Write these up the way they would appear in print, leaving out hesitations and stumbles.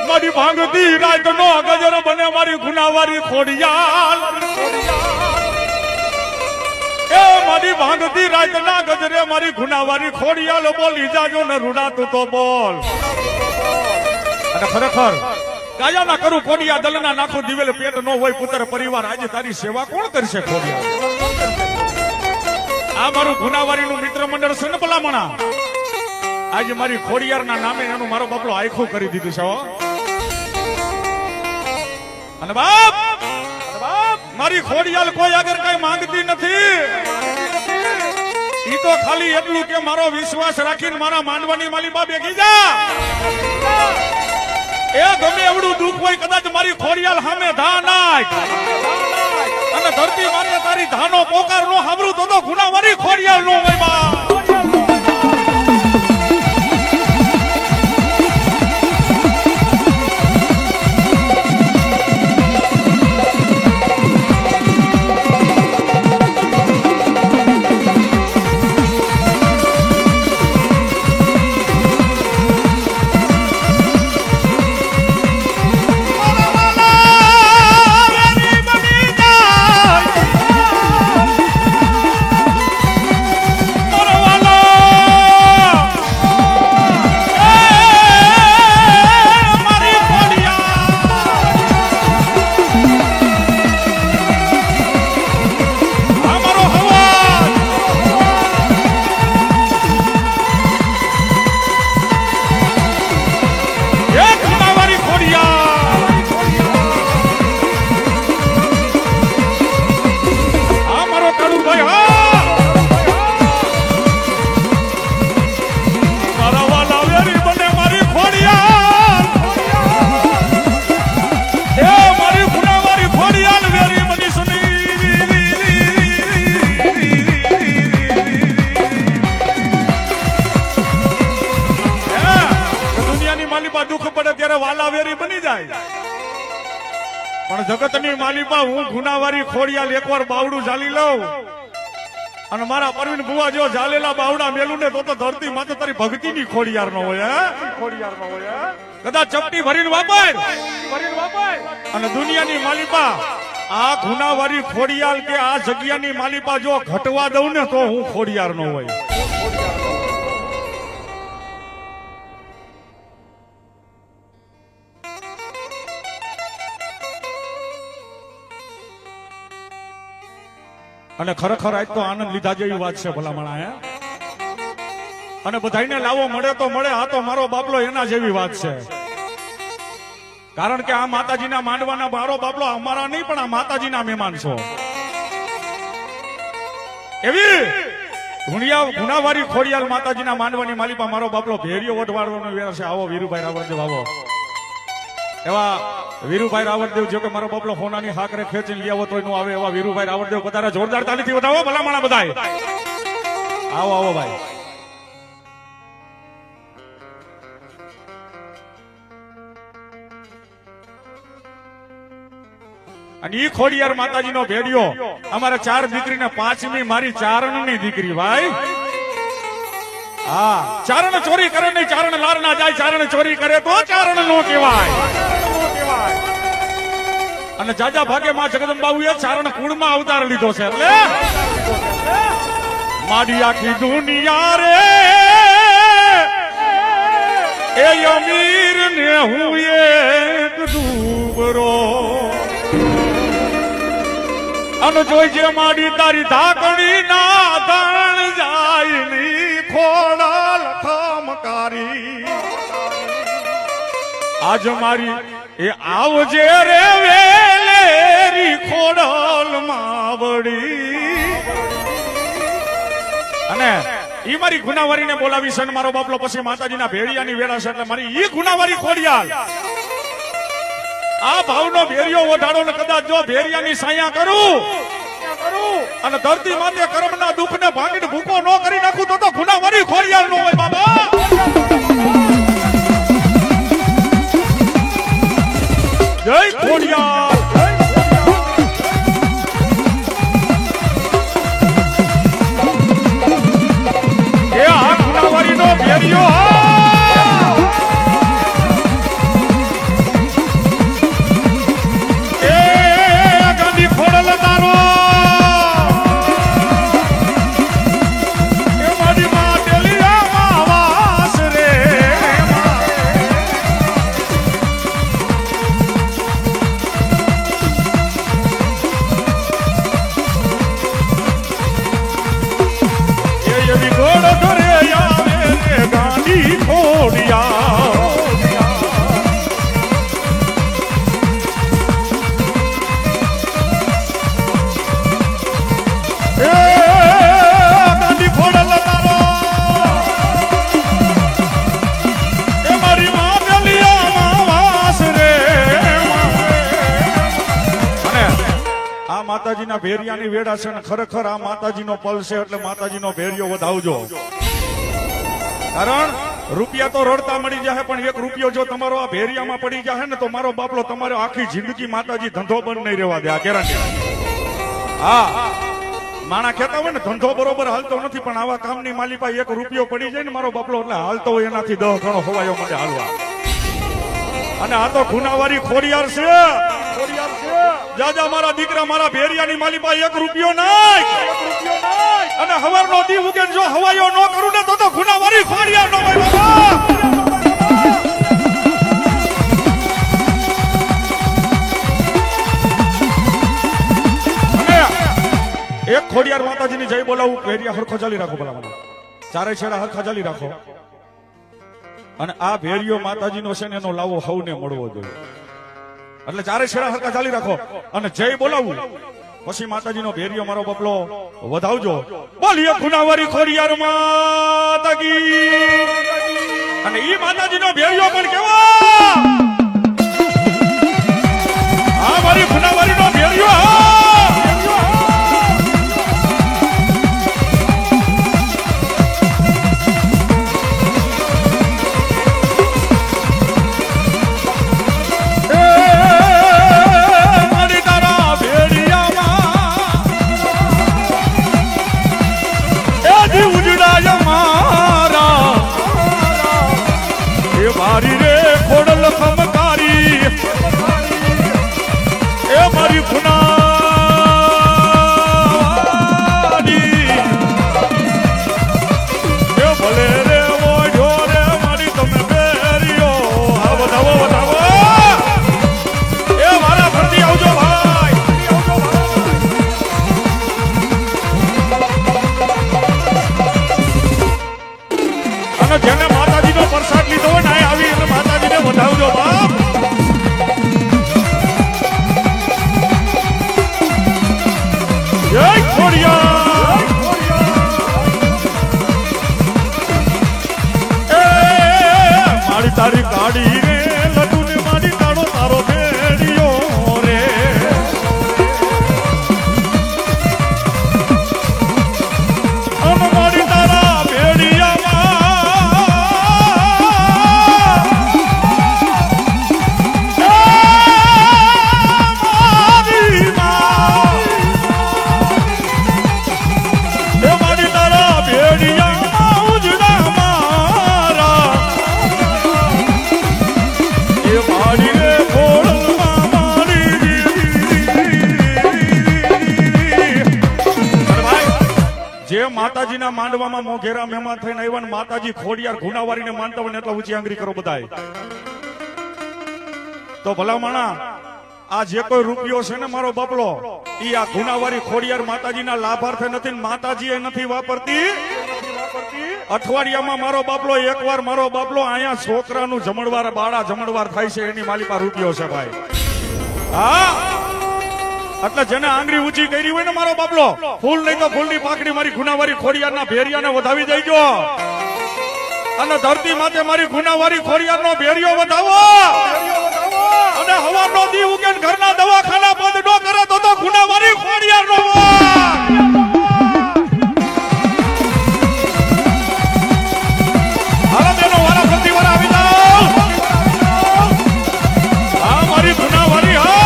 મારી ભાંગતી રાત નો ગજર બને મારી ગુનાવારી ખોડિયાલ એ મારી ભાંગતી રાત ના ગજરે મારી ગુનાવારી ખોડિયાલ બોલી જાજો ને રૂડાતું તો બોલ. અને ખરેખર કાયા ના કરું ખોડિયા દલ ના નાખું દિવેલ પેટ નો હોય પુત્ર પરિવાર આજે તારી સેવા કોણ કરશે ખોડિયા. આ મારું ગુનાવારી નું મિત્ર મંડળ છે ને ભલામણા આજે મારી ખોડિયાર ના નામે એનું મારો બાપલો આખું કરી દીધું છે. અને બાપ મારી ખોડિયાલ કોઈ આગળ કઈ માંગતી નથી. ઈ તો ખાલી એટલું કે મારો વિશ્વાસ રાખીને મારા માંડવાની માલિબા બેગી જા. એ ગમે એવડું દુઃખ હોય કદાચ મારી ખોડિયાલ સામે ધા નાખ અને ધરતી મારે તારી ધાનો પોકાર નો સાંભળું તો ગુનાવારી ખોડિયાલ નો હોય બા. પણ જગતની માલિપા હું ગુનાવારી ખોડિયાલ એકવાર બાવડું ઝાલી લઉં અને મારા પરવીન બુવા જો ઝાલેલા બાવડા મેલું ને તો ધરતી માથે તારી ભક્તિ ની ખોડિયાર નો હોય. કદાચ ચપટી ભરીને વાપર અને દુનિયાની માલિપા આ ગુનાવારી ખોડિયાલ કે આ જગ્યાની માલિપા જો ઘટવા દઉં ને તો હું ખોડિયાર નો હોય. અને ખરેખર આજ તો આનંદ લીધા જેવી વાત છે ભલામણા હે. અને બધાઈને લાવો મળે તો મળે. આ તો મારો બાપલો એના જેવી વાત છે. કારણ કે આ માતાજીના માંડવાના મારો બાપલો અમારા નહીં પણ આ માતાજીના મહેમાન છો. એવી ગુનાવારી ખોડિયાલ માતાજીના માંડવાની માલિપા મારો બાપલો ભેરિયો વટવાડવાનો વેર છે. આવો વીરુભાઈ રાવળદેવ આવો. એવા વીરુભાઈ રાવળદેવ જો કે મારો બાપલો હોનાની હાકરે ખેંચીને લઈ આવો તો નું આવે એવા વીરુભાઈ રાવળદેવ બધા જોરદાર તાલીથી વધાવો ભલામણા બધાય. આવો આવો ભાઈ. અને ઈ ખોડિયાર માતાજીનો ભેડિયો અમારા 4 દીકરીને 5મી મારી ચારણની દીકરી ભાઈ. હા, ચારણ ચોરી કરે નહીં ચારણ લાર ના જાય. ચારણ ચોરી કરે તો ચારણ નો કહેવાય. અને જાજા ભાગે માં જગદંબાએ ચારણ કુળમાં અવતાર લીધો છે. એટલે મારી આખી દુનિયા રે એ અમીર ને હું એક ડૂબરો અને જોઈજે મારી તારી ધાકણી ના ધણ જાય ની ખોડાલ ઠમકારી. આજ મારી એ આવજે રે વેલેરી ખોડલ માવડી. અને ઈ મારી ગુનાવારીને બોલાવી છે. મારો બાપલો પછી માતાજીના ભેડિયાની વેળા છે એટલે મારી ઈ ગુનાવારી ખોડિયાલ આ ભાવનો ભેરિયો ઓઢાડો ને કદાચ જો ભેરિયાની સાયા કરું અને ધરતી માથે કર્મના દુઃખને ભાંગીને ભૂકો ન કરી નાખું તો ગુનાવારી ખોડિયાલ નો હોય બાબા. જય ખોડિયાલ. માતાજીના ભેરિયાની વેડા છે ને ખરેખર આ માતાજીનો પલ છે એટલે માતાજીનો ભેરિયો વધાવજો. કારણ રૂપિયા તો રડતા મળી જાય પણ એક રૂપિયો જો તમારો આ ભેરિયામાં પડી જાય ને તો મારો બાપલો તમારો આખી જિંદગી માતાજી ધંધો બંધ નહીં રહેવા દે. આ ગેરંટી. હા, માણા કહેતા હોય ને ધંધો બરોબર હાલતો નથી પણ આવા કામની માલિપા એક રૂપિયો પડી જાય ને મારો બાપલો એટલે હાલતો હોય એનાથી 10 ગણો હોવાયો માટે હાલવા. અને આ તો ગુનાવારી ખોડિયાર છે. જાજા મારા દીકરા મારા ભેરિયાની માલિપા એક રૂપિયો નહીં. અને હવારનો દી ઉગે જો હવાયો ન કરું ને તો ગુનાવારી ખોડિયાર નો હોય બાબા. એક ખોડિયાર માતાજીની જય બોલાવું. ભેરિયા હરખો ચાલી રાખો ભલા. ચારે છેડા હરખા ચાલી રાખો. અને આ ભેરિયો માતાજીનો છે ને એનો લાવો હવને મળવો જોઈએ. એટલે ચારે છેડા હરખા ચાલી રાખો અને જય બોલાવું. પછી માતાજીનો ભેરિયો મારો બપલો વધાવજો. બોલીએ ગુનાવારી ખોડિયાર માતા કી. અને ઈ માતાજીનો ભેરિયો પણ કેવા આ મારી ગુનાવારીનો ભેરિયો. મારી રે ખોડલ ખમકારી એ મારી ગુનાવારી એ ભલે રે ઓઢો રે મારી તમે બેરિયો. આ વધાવો વધાવો એ મારા ફરતી આવજો ભાઈ. અને જેને માતાજીનો પ્રસાદ લીધો હોય ને આવી એટલે માતાજીને વધાવજો બાપ. જય ખોડિયાર. એ મારી તારી ગાડી રે લડુ ને મારી તારો તારો ભેડિયો રે. અને મારી તારા ભેડિયામાં માતાજીના માંડવામાં મોઘેરા મહેમાન થઈને આવ્યા. માતાજી ખોડિયાર ગુનાવારીને માનતા હોય એટલે ઊંચી આંગળી કરો બધાય. તો ભલા માણા આ જે કોઈ રૂપિયો છે ને મારો બાપલો ઈ આ ગુનાવારી ખોડિયાર માતાજીના લાભાર્થે નથી. માતાજી એ નથી વાપરતી. અઠવાડિયામાં મારો બાપલો એકવાર મારો બાપલો અહીંયા છોકરાનું જમણવાર બાળા જમણવાર થાય છે એની માલિપા રૂપિયો છે ભાઈ. હા, એટલે જેને આંગળી ઊંચી કરી હોય ને મારો બાપલો ફૂલ નહીં તો ફૂલની પાકડી મારી ગુનાવારી ખોડિયારના ભેરિયાને વધાવી દેજો. અને ધરતી માથે મારી ગુનાવારી ખોડિયારનો ભેરિયો વધાવો. અને હવારનો દી ઉગે ઘરના દવાખાના બંધ ન કરે તો ગુનાવારી ખોડિયારનો હાલો તેનો વારા પ્રતિ વારા આવી જાઓ. હા મારી ગુનાવારી. હા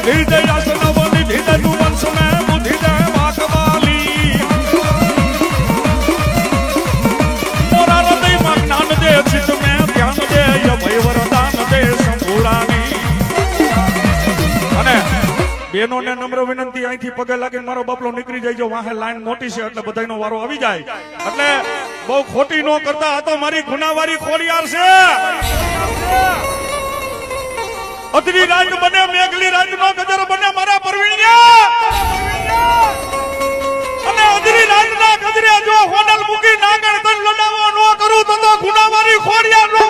નિધિ દે આસનવ નિધિ દે તું વંશ ને બુદ્ધિ દે વાકવાલી મોરા હૃદયમાં જ્ઞાન દે ચિત્ત મેં ધ્યાન દે અભય વરદાન દે સંભુરાની અને બેનોને નમ્ર વિનંતી અહીંથી પગે લાગીને મારો બાપલો નીકળી જાય જો વાહે લાઈન મોટી છે એટલે બધાનો વારો આવી જાય એટલે બહુ ખોટી નો કરતા આ તો મારી ગુનાવારી ખોડિયાર છે અધરી રાત બને મેઘલી રાત નો ગજર બને મારા પરવીણિયા અને અધરી રાત ના ગજરે જો હોનલ મૂકી નાગણ તન લડાવો નો કરું તો ગુનાવારી ખોડિયાર નો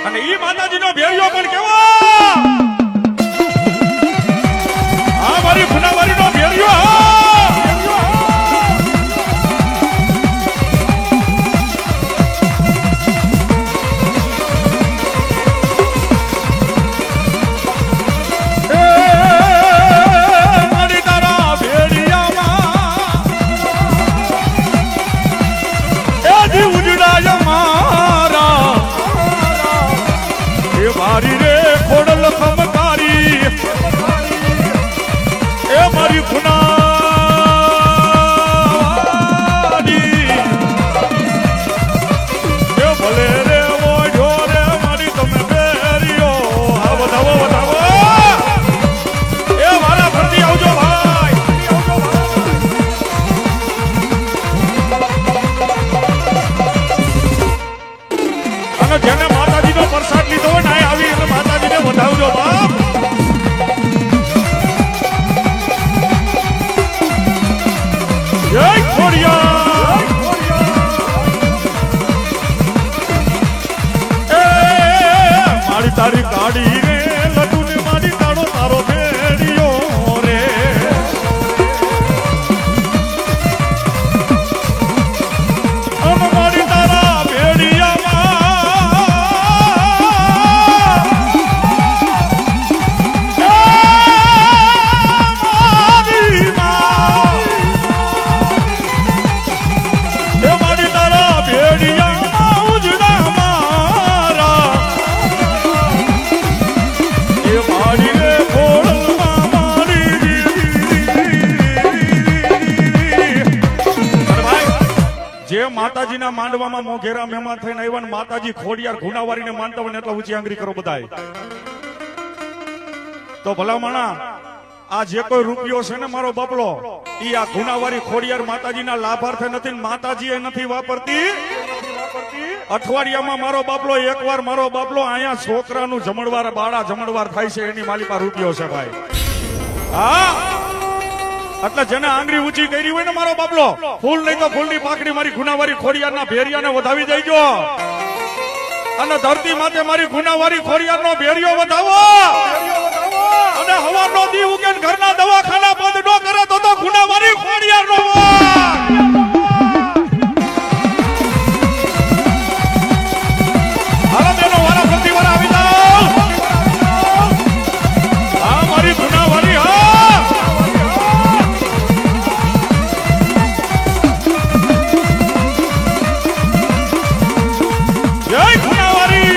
અને ઈ માતાજીનો ભેળિયો પણ કેવો આ મારી ફુનાવારીનો ભેળિયો તારા માતાજીના માંડવામાં મોઘેરા મહેમાન થઈને આવ્યા ને માતાજી ખોડિયાર ગુનાવારીને માનતા હોય ને એટલા ઊંચી આંગળી કરો બધાય. તો ભલામણા આ જે કોઈ રૂપિયો છે ને મારો બાપલો ઈ આ ગુનાવારી ખોડિયાર માતાજીના લાભાર્થે નથી, માતાજી એ નથી વાપરતી. અઠવાડિયામાં મારો બાપલો એકવાર મારો બાપલો અહીંયા છોકરાનું જમણવાર બાળા જમણવાર થાય છે એની માલિકા રૂપિયો છે ભાઈ. હા એટલે જેને આંગળી ઊંચી કરી હોય ને મારો બાપલો ફૂલ નહીં તો ફૂલની પાકડી મારી ગુનાવારી ખોડિયારના ભેરિયાને વધાવી દેજો અને ધરતી માથે મારી ગુનાવારી ખોડિયારનો ભેરિયો વધાવો અને હવારનો દી ઉગે ઘરના દવાખાના બંધ ન કરે તો ગુનાવારી ખોડિયારનો હાલો તેનો વારા ફરતી વારા આવી જાઓ. હા મારી ગુનાવારી હા જય ગુનાવારી.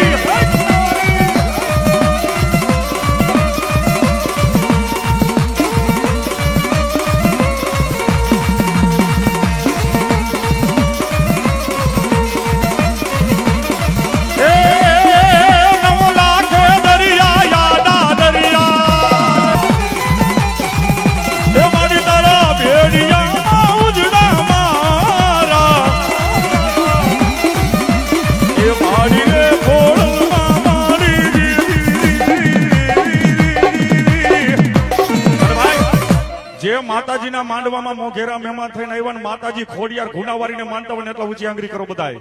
માતાજીના માંડવામાં મોઘેરા મહેમાન થઈને આવ્યા ને માતાજી ખોડિયાર ગુનાવારીને માનતા હોય ને એટલા ઊંચી આંગળી કરો બધાય.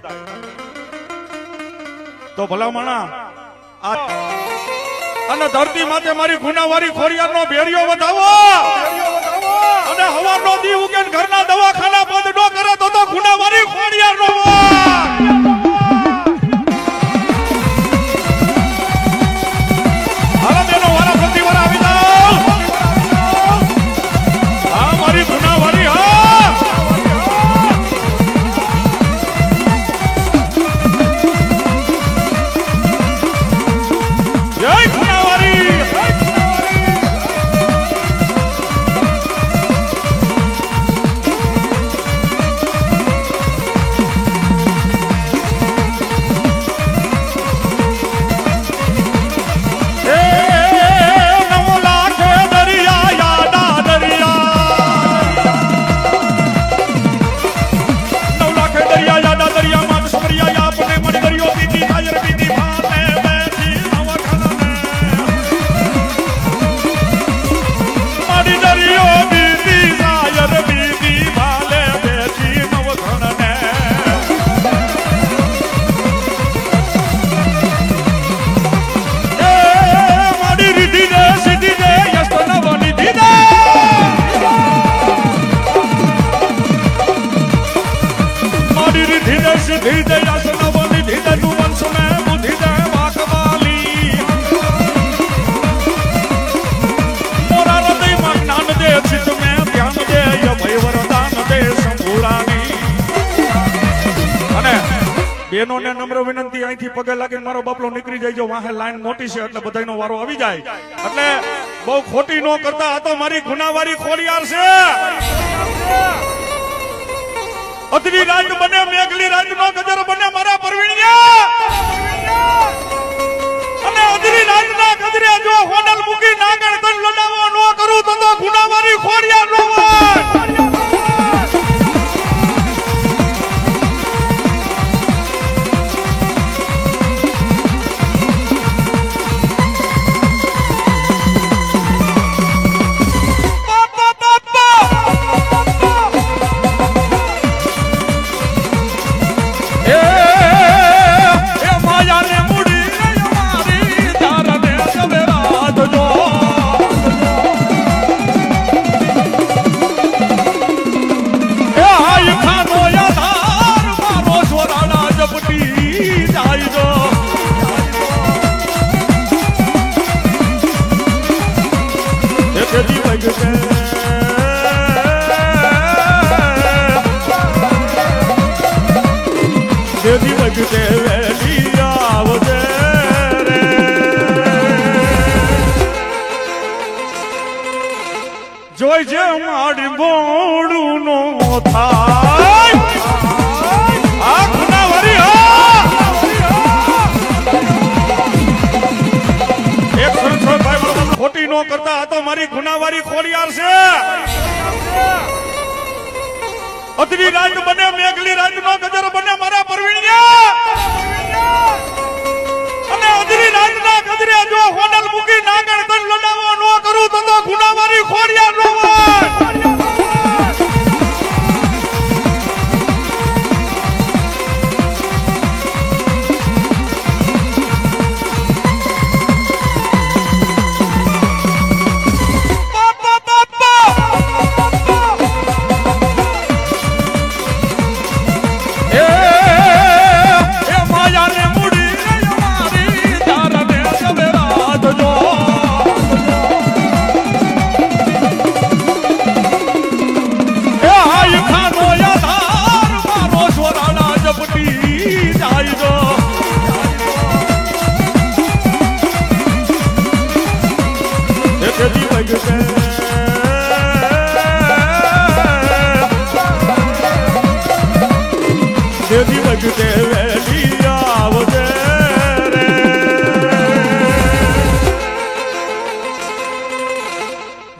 તો ભલામણા અને ધરતી માથે મારી ગુનાવારી ખોડિયારનો ભેરિયો વધાવો અને હવારનો દી ઉગે ઘરના દવાખાના બંધ ન કરે તો ગુનાવારી ખોડિયારનો હાલો તેનો વારા ફરતી વારા આવી જાઓ. ગુનાવારી હા જય ગુનાવારી. બેનોને નમ્ર વિનંતી અહીંથી પગે લાગીને મારો બાપલો નીકળી જાય. વાહે લાઈન મોટી છે એટલે બધાનો વારો આવી જાય એટલે બહુ ખોટી ન કરતા. આ તો મારી ગુનાવારી ખોડિયાર છે. અધરી રાત બને મેઘલી રાત નો ગજર બને મારા પરવીણિયા અને અધરી રાત ના ગજરે જો હોનલ મૂકી નાગણ તન લડાવો ન કરું તો ગુનાવારી ખોડિયાર નો જોઈ જે મારી બોડું નો થાય ખોટી નો કરતા આ તો મારી ગુનાવારી ખોડિયાર છે. અધરી રાત બને મેઘલી રાત નો ગજર બને મારા પરવીણિયા. અને અધરી રાત ના ગજરે જો હોનલ મૂકી નાગણ તન લડાવો નો કરું તો ગુનાવારી ખોડિયાર નો હોય.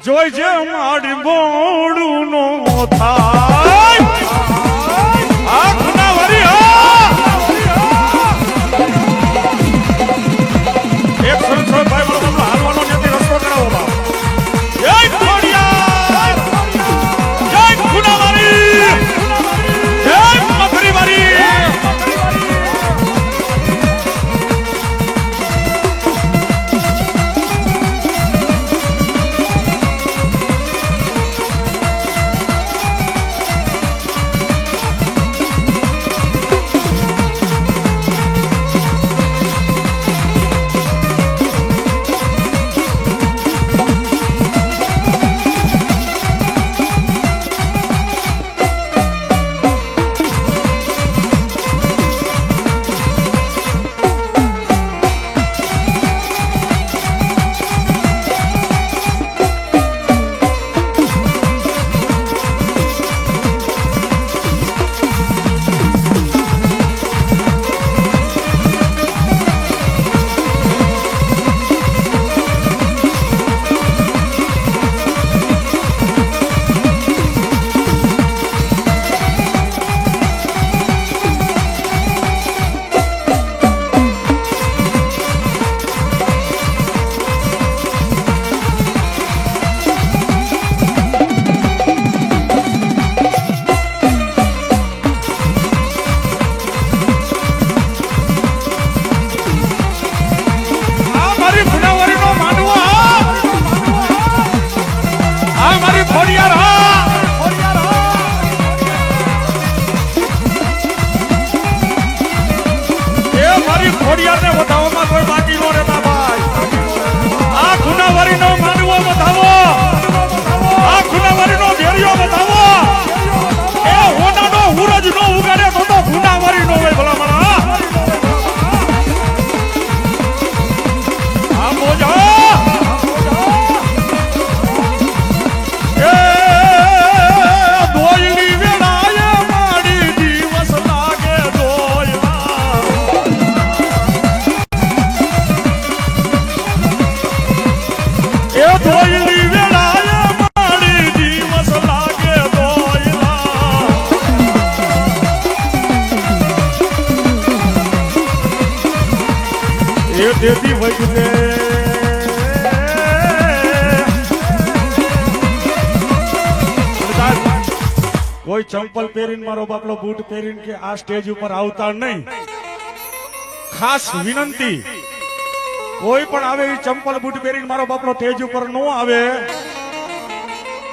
જોઈ જે મારી બોડું નો થાય આ ગુનાવારી એક સંસદ ભાઈ મારો હાલવાનો નથી રસ્તો કરાવો બાપ. જય ખોડિયાર, જય ગુનાવારી, જય મકરીવારી. ખોડિયારને વધાવવામાં કોઈ બાકી નો રહેતા ભાઈ. આ ગુનાવારીનો માનવો વધાવો, આ ગુનાવારીનો ભેરિયો વધાવો. એ હોનાનો હુરજ નો ઉગાડે તો ગુનાવારી નો હોય ભલા મારા. આ મોજા એ દોયલી વેળાએ માડી દિવસ લાગે દોયલા. એ દોયલી વેળાએ માડી દિવસ લાગે દોયલા. એ દેવી વૈજે કોઈ ચંપલ પહેરીને મારો બાપલો બૂટ પહેરીને કે આ સ્ટેજ ઉપર આવતા નહીં. ખાસ વિનંતી, કોઈ પણ આવે એ ચંપલ બૂટ પહેરીને મારો બાપલો સ્ટેજ ઉપર ન આવે.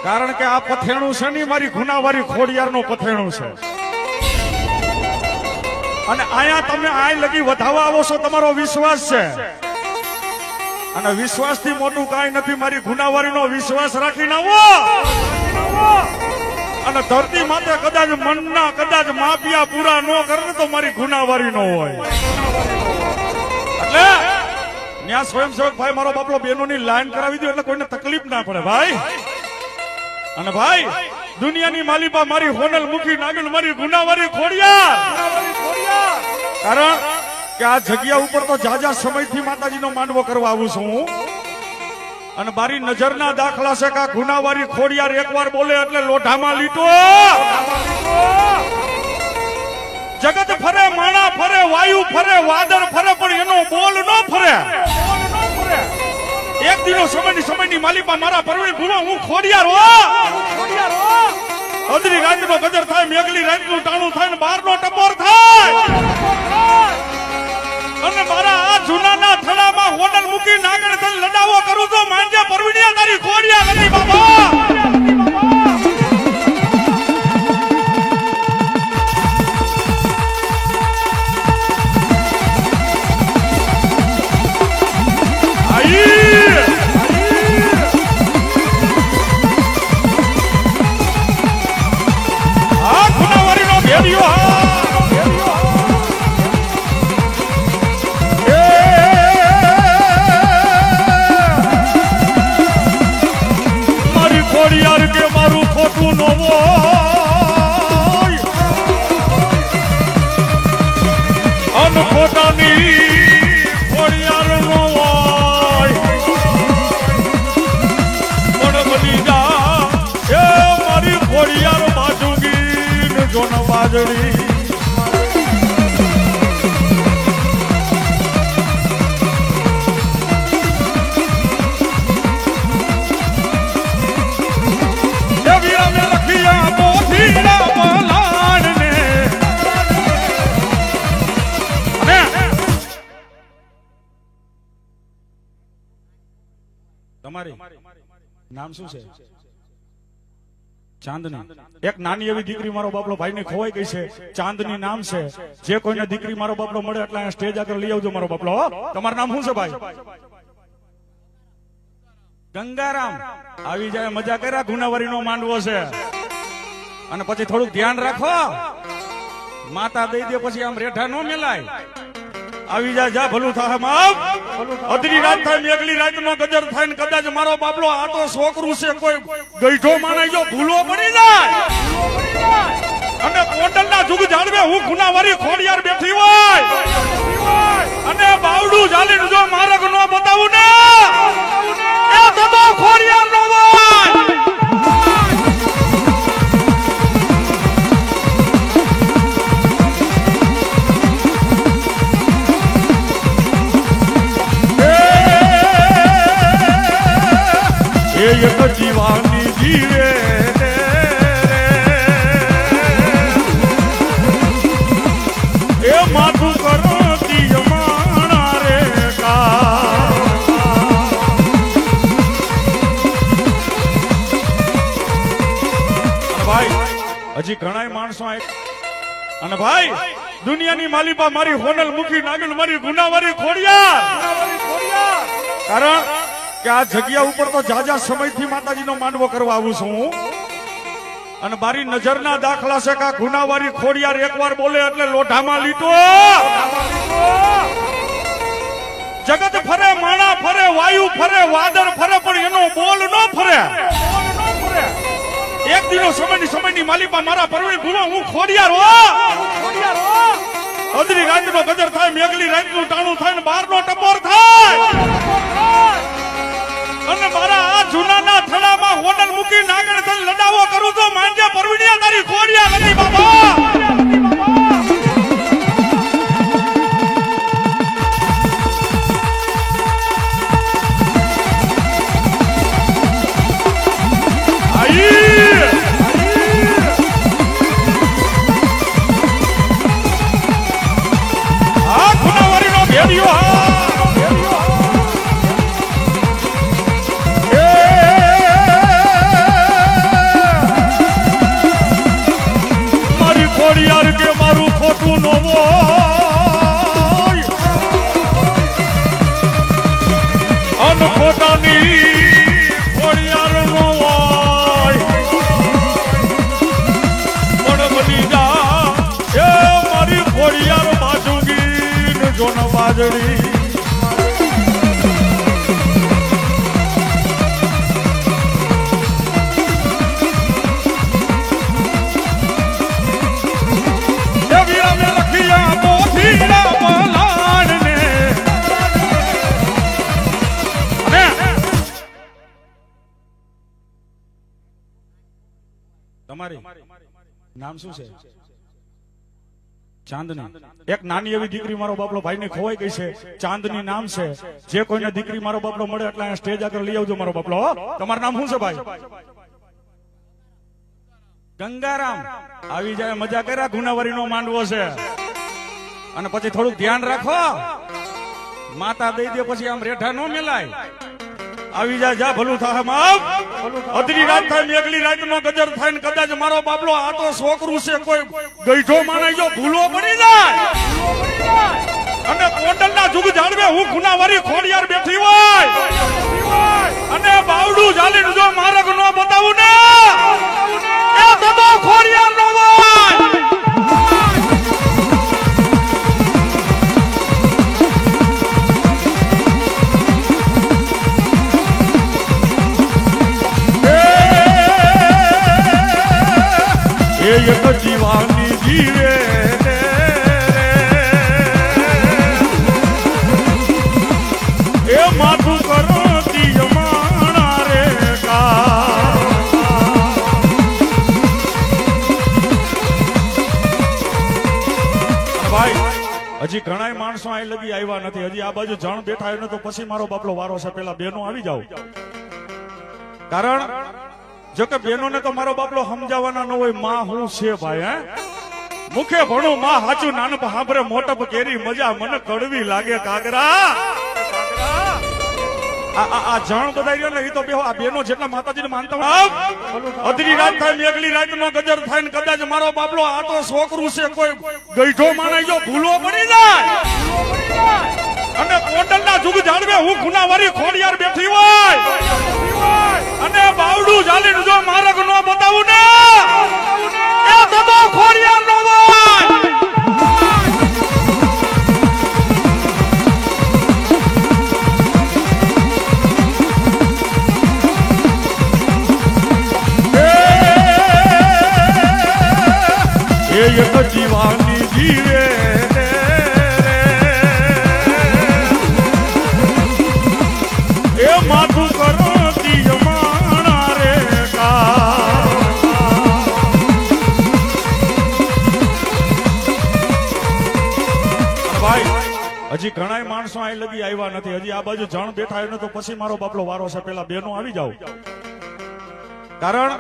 કારણ કે આ પથેણું છે ને મારી ગુનાવારી ખોડિયારનું પથેણું છે. અને આયા તમે આય લગી વધાવા આવો છો, તમારો વિશ્વાસ છે. અને વિશ્વાસથી મોટું કાંઈ નથી. મારી ગુનાવારીનો વિશ્વાસ રાખીને આવો. અને ધરતી માથે કદાચ મનના કદાચ માપિયા પૂરા ન કરે તો મારી ગુનાવારી નો હોય. એટલે ત્યાં સ્વયંસેવક ભાઈ મારો બાપલો બહેનોની લાઈન કરાવી દો એટલે કોઈને તકલીફ ના પડે ભાઈ. અને ભાઈ દુનિયાની માલિપા મારી હોનલ મુખી નાગણ મારી ગુનાવારી ખોડિયાર. કારણ કે આ જગ્યા ઉપર તો જાજા સમયથી માતાજીનો માંડવો કરવા આવું છું હું. અને મારી નજરના દાખલા છે કા ગુનાવારી ખોડિયાર એકવાર બોલે એટલે લોઢામાં લીટો જગત ફરે માણા ફરે વાયુ ફરે વાદળ ફરે પણ એનો બોલ ન ફરે એક દિનો સમયની માલિપા મારા પરવીન ભૂવા હું ખોડિયાર હો અદરી રાતનો ગજર થાય મેઘલી રાતનું ટાણું થાય ને બારનો ટપોર થાય અને મારા આ જૂનાના થડામાં હોટલ મૂકી નાગર તન લડાવો કરું તો માંજે પરવીડિયા તારી ખોડિયા નથી બાબા નામ શું છે? ચાંદની. એક નાની એવી દીકરી મારો બાપલો ભાઈ ને ખોવાઈ ગઈ છે. ચાંદની નામ છે. જે કોઈને દીકરી મારો બાપલો મળે એટલે સ્ટેજ આગળ લઈ આવજો મારો બાપલો. તમારું નામ શું છે ભાઈ? ગંગારામ. આવી જાય મજા કર્યા. ગુનાવારી નો માંડવો છે અને પછી થોડુંક ધ્યાન રાખો. માતા દઈ દે પછી આમ રેઠા નો મેલાય. આવી જાય જા ભલું થાય માપ. અધરી રાત થાય મેઘલી રાત નો ગજર થાય ને કદાચ મારો બાપલો આ તો છોકરું છે કોઈ ગઈઠો માનાઈ જો ભૂલો પડી જાય અને કોટલ ના જુગ જાળવે હું ગુનાવારી ખોડિયાર બેઠી હોય અને બાવડું જાલીને જો મારક નો બતાવું ને એ તો ખોડિયાર નો હોય. એક જીવાની જીવે એ માથું કરતી માણા રે ભાઈ હજી ઘણા માણસો અને ભાઈ દુનિયાની માલિપા મારી હોનલ મૂકી નાગલ મારી ગુનાવારી ખોડિયાર કારણ કે આ જગ્યા ઉપર તો જાજા સમયથી માતાજીનો માંડવો કરવા આવું છું હું અને મારી નજરના દાખલા છે કે ગુનાવારી ખોડિયાર એકવાર બોલે એટલે લોઢામાં લીટો જગત ફરે માણા ફરે વાયુ ફરે વાદળ ફરે પણ એનો બોલ ન ફરે એક દિનો સમયની માલિપા મારા પરવીન ભૂવા હું ખોડિયાર હો અદરી રાતનો ગજર થાય મેઘલી રાતનું ટાણું થાય ને બારનો ટપોર થાય અને મારા આ જૂનાના થડામાં હોટલ મૂકી નાગર તન લડાવો કરું તો માંજે પરવીડિયા તારી ખોડિયા નથી બાબા આ ગુનાવારીનો ભેડિયો ખોડિયાર કે મારું ખોટું નો હોય અન ખોટાની ખોડિયાર નો હોય પણ બની જા એ મારી ખોડિયાર બાજુગી જોન બાજડી તમારી નામ શું છે? ચાંદની. એક નાની એવી દીકરી મારો બાપલો ભાઈને ખોવાઈ ગઈ છે, ચાંદની નામ છે. જે કોઈને દીકરી મારો બાપલો મળે એટલે અહીંયા સ્ટેજ આગળ લઈ આવજો મારો બાપલો. તમારું નામ શું છે ભાઈ? ગંગારામ. આવી જાય, મજા કર્યા. ગુનાવારી નો માંડવો છે. અને પછી થોડુંક ધ્યાન રાખો, માતા દઈ દે પછી આમ રેઠા નો મેલાય. આવી જાય, જા ભલું થાય. માફ અધરી રાત થાય, મેઘલી રાત નો ગજર થાય ને કદાચ મારો બાપલો આ તો છોકરું છે, કોઈ ગઈઢો માણાઈ જો ભૂલો પડી જાય અને કોટલના જુગ જાળવે હું ગુનાવારી ખોડિયાર બેઠી હોય અને બાવડું જાલીને જો માર્ગ નો બતાવું ને એ તો ખોડિયાર નો હોય. એક જીવાની જીવે એ માથું કરો માણા રે ભાઈ. હજી ઘણા માણસો અહીં લગી આવ્યા નથી, હજી આ બાજુ જણ બેઠા એને તો પછી મારો બાપલો વારો છે. પેલા બેનો આવી જાવ, કારણ જો કે બેનો ને તો મારો બાપલો સમજાવવાના ન હોય. માં હું છે ભાઈ, હે મુખે ભણું માં હાચું, નાનપ હાંભરે મોટપ કેરી મજા મને કડવી લાગે કાગરા. આ જણ બધા રહ્યો ને એ તો બેહો. આ બેનો જેટલા માતાજીને માનતા હોય, અધરી રાત થાય, મેઘલી રાત નો ગજર થાય ને કદાચ મારો બાપલો આ તો છોકરું છે, કોઈ ગઈઢો માણાઈ જો ભૂલો પડી જાય અને કોટલના જુગ જાળવે હું ગુનાવારી ખોડિયાર બેઠી હોય અને બાવડું જાલીને જો માર્ગ નો બતાવું ને એ તો ખોડિયાર નો હોય. એક જીવાની જીવે એ માથું કરો માણા રે ભાઈ. હજી ઘણા માણસો અહીં લગી આવ્યા નથી, હજી આ બાજુ જણ બેઠા એને તો પછી મારો બાપલો વારો છે. પેલા બેનો આવી જાવ, કારણ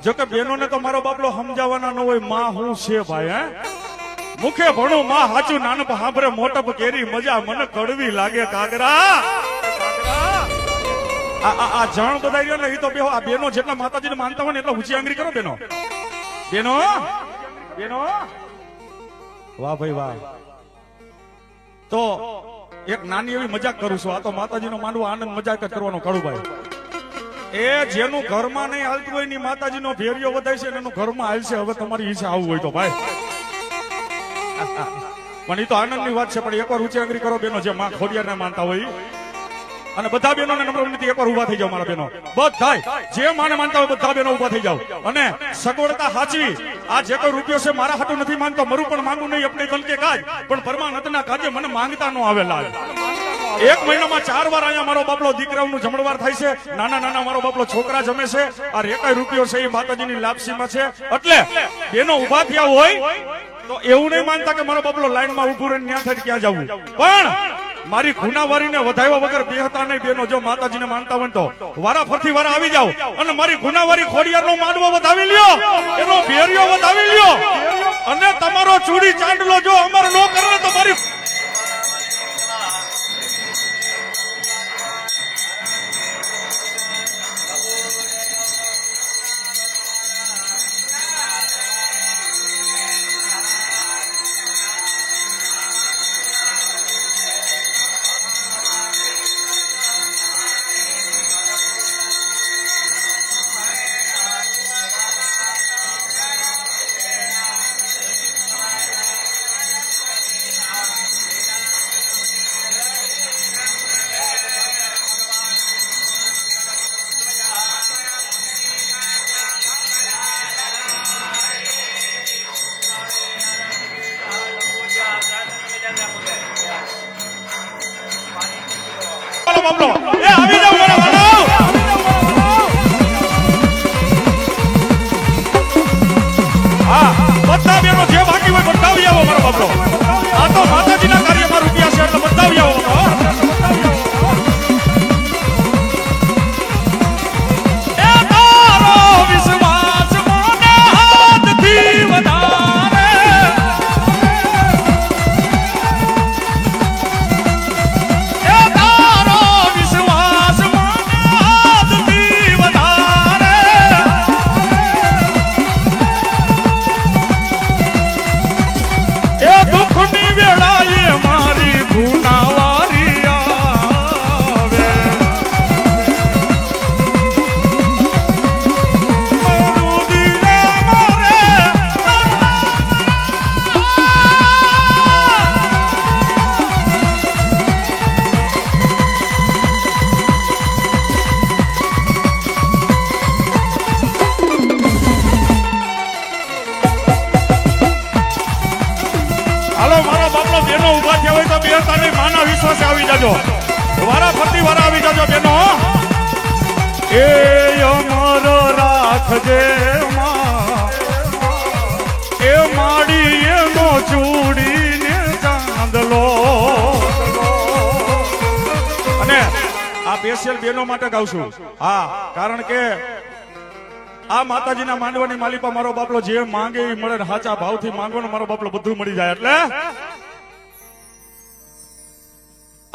જો કે બેનો ને તો મારો બાપલો સમજાવવાના ન હોય. માં હું છે ભાઈ, હે મુખે ભણું માં હાચું, નાનપ હાંભરે મોટપ કેરી મજા મને કડવી લાગે કાગરા. આ જણ બધા રહ્યો ને એ તો બેહો. આ બેનો જેટલા માતાજીને માનતા હોય ને એટલા ઊંચી આંગળી કરો બેનો. બેનો બેનો વાહ ભાઈ વાહ. તો એક નાની એવી મજાક કરું છું. આ તો માતાજીનો માનવો આનંદ મજાક જ કરવાનો કાળુભાઈ. એ જેનું ઘરમાં નહીં હાલતું હોય ની માતાજીનો ભેરિયો વધાય છે એનું ઘરમાં હાલશે. હવે તમારી ઈચ્છા આવું હોય તો ભાઈ, પણ એ તો આનંદની વાત છે. પણ એકવાર ઊંચી આંગળી કરો બેનો જે માં ખોડિયારને માનતા હોય. અને બધા બહેનોને નમ્ર વિનંતી, એકવાર ઉભા થઈ જાવ મારા બહેનો. બધા જે માને માનતા હોય બધા બહેનો ઉભા થઈ જાવ અને સગવડતા સાચવી. આ જે કોઈ રૂપિયો છે મારા હાટું નથી માંગતો, મરું પણ માંગુ નહીં આપણે તલકે કાજ, પણ પરમાનંદના કાજે મને માંગતા નો આવેલા. એક મહિનામાં 4 વાર અહીંયા મારો બાપલો દીકરાઓનું જમણવાર થાય છે. નાના નાના મારો બાપલો છોકરા જમે છે. આ રેકાઈ રૂપિયો છે એ માતાજીની લાપસીમાં છે. એટલે બેનો ઉભા થયા હોય તો એવું નહીં માનતા કે મારો બાપલો લાઈનમાં ઉભું રહીને ન્યા થઈ ક્યાં જવું, પણ મારી ગુનાવારીને વધાવ્યા વગર બેહતા નહીં બેનો. જો માતાજીને માનતા હોય તો વારા ફરતી વારા આવી જાવ અને મારી ગુનાવારી ખોડિયારનો માંડવો વધાવી લ્યો, એનો ભેરિયો વધાવી લ્યો અને તમારો ચૂડી ચાંદલો જો અમર નો કરે તો મારી બાપલો બેનો ઉભા થયા હોય તો બે તારી માના વિશ્વાસે આવી જાજો. વારા ફરતી વારા આવી જાજો બેનો. એ અમર રાખજે માં, એ માડી એનો ચૂડીને ચાંદલો. અને આ સ્પેશિયલ બેનો માટે ગાઉં છું. હા, કારણ કે આ માતાજીના માંડવાની માલિપા મારો બાપલો જે માંગે એ મળે, સાચા ભાવથી માંગો ને મારો બાપલો બધું મળી જાય. એટલે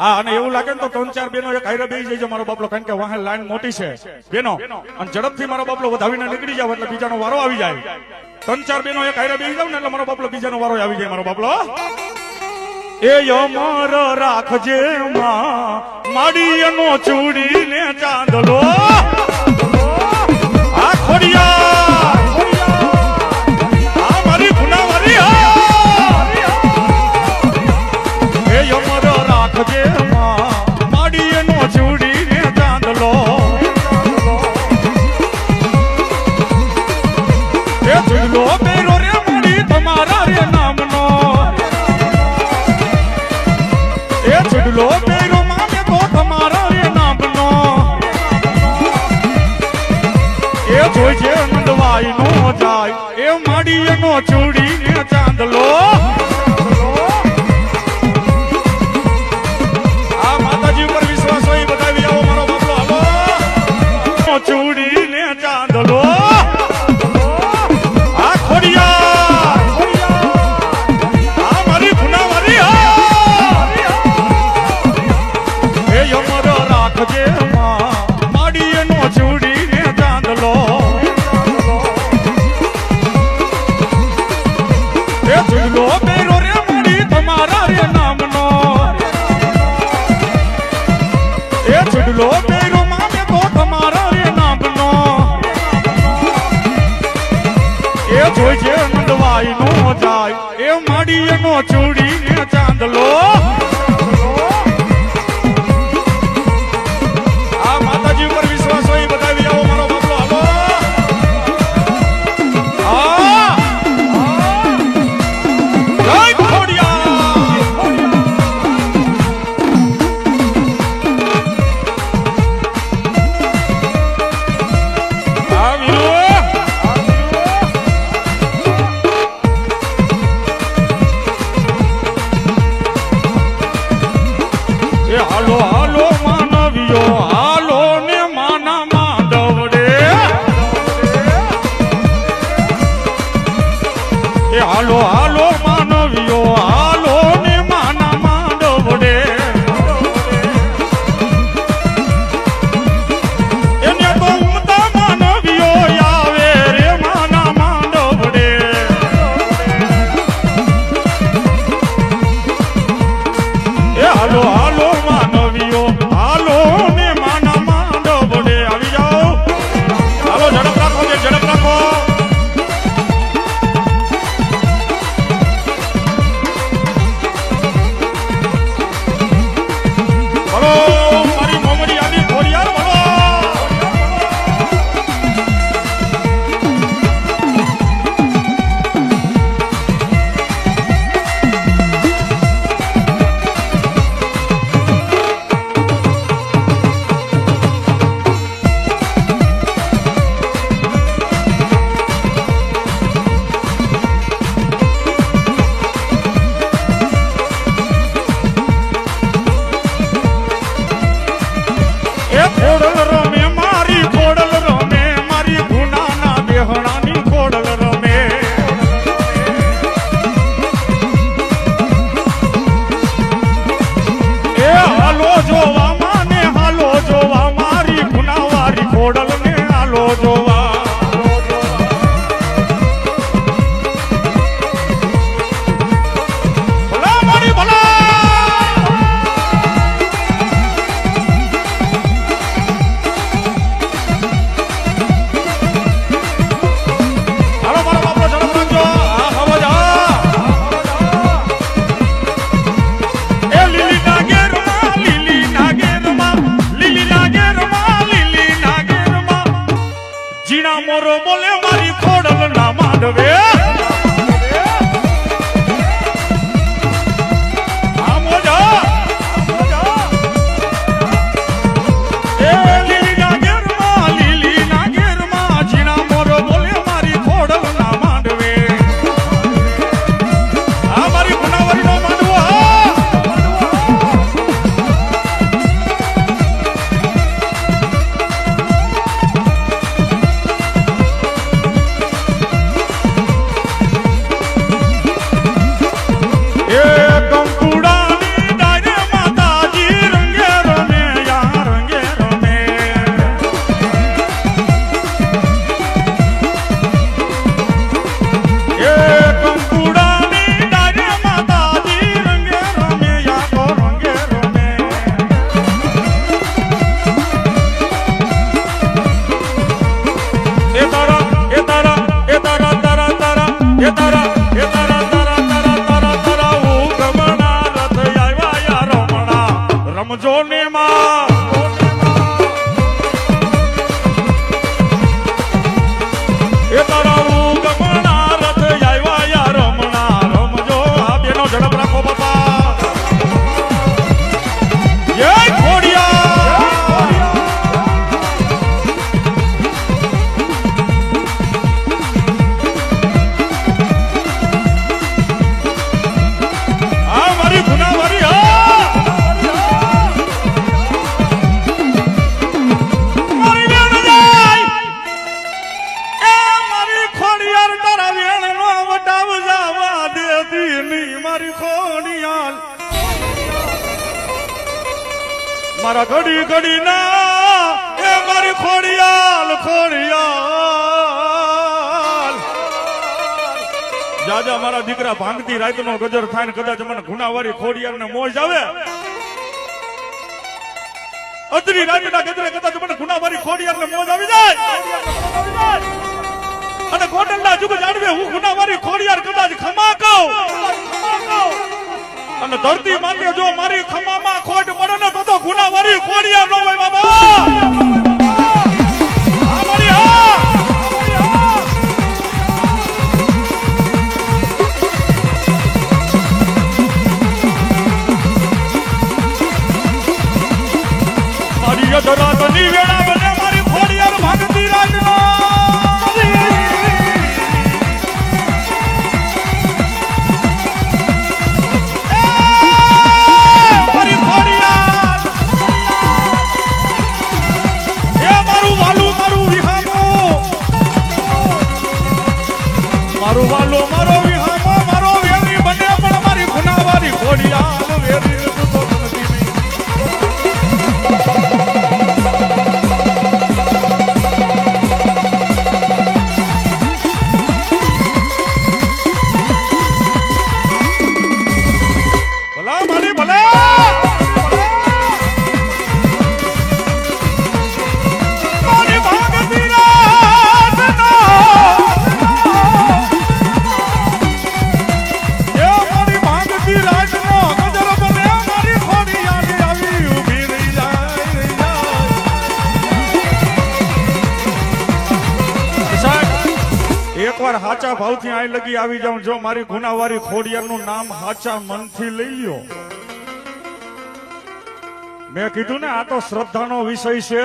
હા, અને એવું લાગે ને તો 3-4 બેનો એક હારે બેસી જજો મારો બાપલો, કારણ કે વાહે લાઈન મોટી છે બેનો, અને ઝડપથી મારો બાપલો વધાવીને નીકળી જાવ એટલે બીજાનો વારો આવી જાય. 3-4 બેનો એક હારે બેસી જાવ ને એટલે મારો બાપલો બીજાનો વારો આવી જાય. મારો બાપલો એ અમર રાખજે માં, માડી એનો ચૂડીને ચાંદલો. આ ખોડિયા આ મારી ગુનાવારી. એ અમર રાખજે માં, માડી એનો ચૂડીને ચાંદલો. એ ચૂડલો બેરો રે માડી તમારા રે નામનો. એ ચૂડલો બેરો મામે તો તમારા રે નામનો. એ જોઈજે નંદવાઈ નો જાય, એ માડી એનો ચૂડીને ચાંદલો. આ માતાજી ઉપર વિશ્વાસ હોય બતાવી આવો મારો બાપલો. હાલો ચૂડીને ચાંદલો. આ ખોડિયા આ મારી ગુનાવારી. એ અમર રાખજે માં, માડી એનો ચૂડીને ચાંદલો. એ ચૂડલો બેરો રે માડી તમારા રે નામનો. એ ચૂડલો બેરો મામે તો તમારા રે નામનો. એ જોઈજે નંદવાઈ નો જાય, એ માડી એનો ચૂડીને ચાંદલો. આ માતાજી ઉપર વિશ્વાસ હોય બતાવી આવો મારો બાપલો. હાલો જય ખોડિયા. આ વીરો એ હાલો હાલો માનવીઓ, હાલો ને માના માંડવડે. એ હાલો હાલો માનવીઓ, હાલો ને માના માંડવડે. એને તો ઉમદા માનવીઓ આવે રે માના માંડવડે. એ હાલો હાલો માનવીઓ, હાલો ને માના માંડવડે. આવી જાઓ, હાલો ઝડપ રાખો કે ઝડપ રાખો. બોલો મારી મોમડી આની ખોડિયાર બોલો. એ ખોડલ રમે મારી ખોડલ રમે, મારી ગુનાના બેહણાની ખોડલ રમે. એ હાલો જોવા માને હાલો જોવા, મારી ગુનાવારી ખોડલ ને હાલો જોવા. ભલા મારી ભલા. હાલો મારો બાપલો ઝડપ રાખજો. આ હવા જા. એ લીલી નાગેરમાં, લીલી નાગેરમાં, લીલી નાગેરમાં, લીલી નાગેરમાં. મારા ઘડી ઘડી ના એ મારી ખોડિયાલ ખોડિયાલ જાજા મારા દીકરા ભાંગતી રાત નો ગજર થાય ને કદાચ મને ગુનાવારી ખોડિયાલ ને મોજ આવે અદરી રાતના ગજરે કદાચ મને ગુનાવારી ખોડિયાલ ને મોજ આવી જાય અને ગોંડલના જુગ જાણવે હું ગુનાવારી ખોડિયાર કદાચ ખમા કહું અને ધરતી માટે જો મારી ખમામાં ખોટ પડે ને તો ગુનાવારી ખોડિયાર નો હોય બાબા રાતની વેળા બને મારી ખોડિયાર ભાગતી રાજનો મારી ખોડિયાર એ મારું વાલું મારું વિહામો મારું વાલો મારો વિહામો મારો વેરી બને પણ મારી ગુનાવારી ખોડિયાર વેરી તો નથી એકવાર હાચા ભાવથી આઈ લગી આવી જાઉં જો મારી ગુનાવારી ખોડિયારનું નામ હાચા મનથી લઈ લ્યો મેં કીધું ને આ તો શ્રદ્ધાનો વિષય છે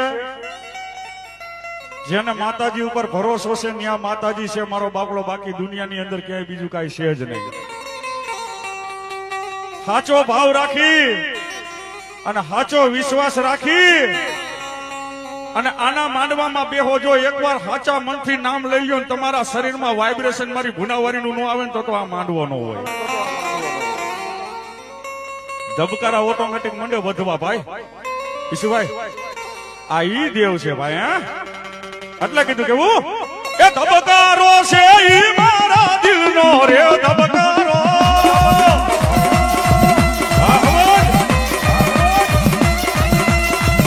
જેને માતાજી ઉપર ભરોસો છે ત્યાં માતાજી છે મારો બાપડો બાકી દુનિયાની અંદર ક્યાંય બીજું કાંઈ છે જ નહીં સાચો ભાવ રાખી અને સાચો વિશ્વાસ રાખી અને આના માંડવામાં બેહો જો એકવાર સાચા મનથી નામ લઈ લો ને તમારા શરીરમાં વાઇબ્રેશન મારી ગુનાવારીનું ન આવે ને તો આ માંડવો ન હોય ધબકારા ઓટોમેટિક મંડે વધવા ભાઈ ઈશુભાઈ આ ઈ દેવ છે ભાઈ હા એટલે કીધું કેવું એ ધબકારો છે ઈ મારા દિલનો રે ધબકારો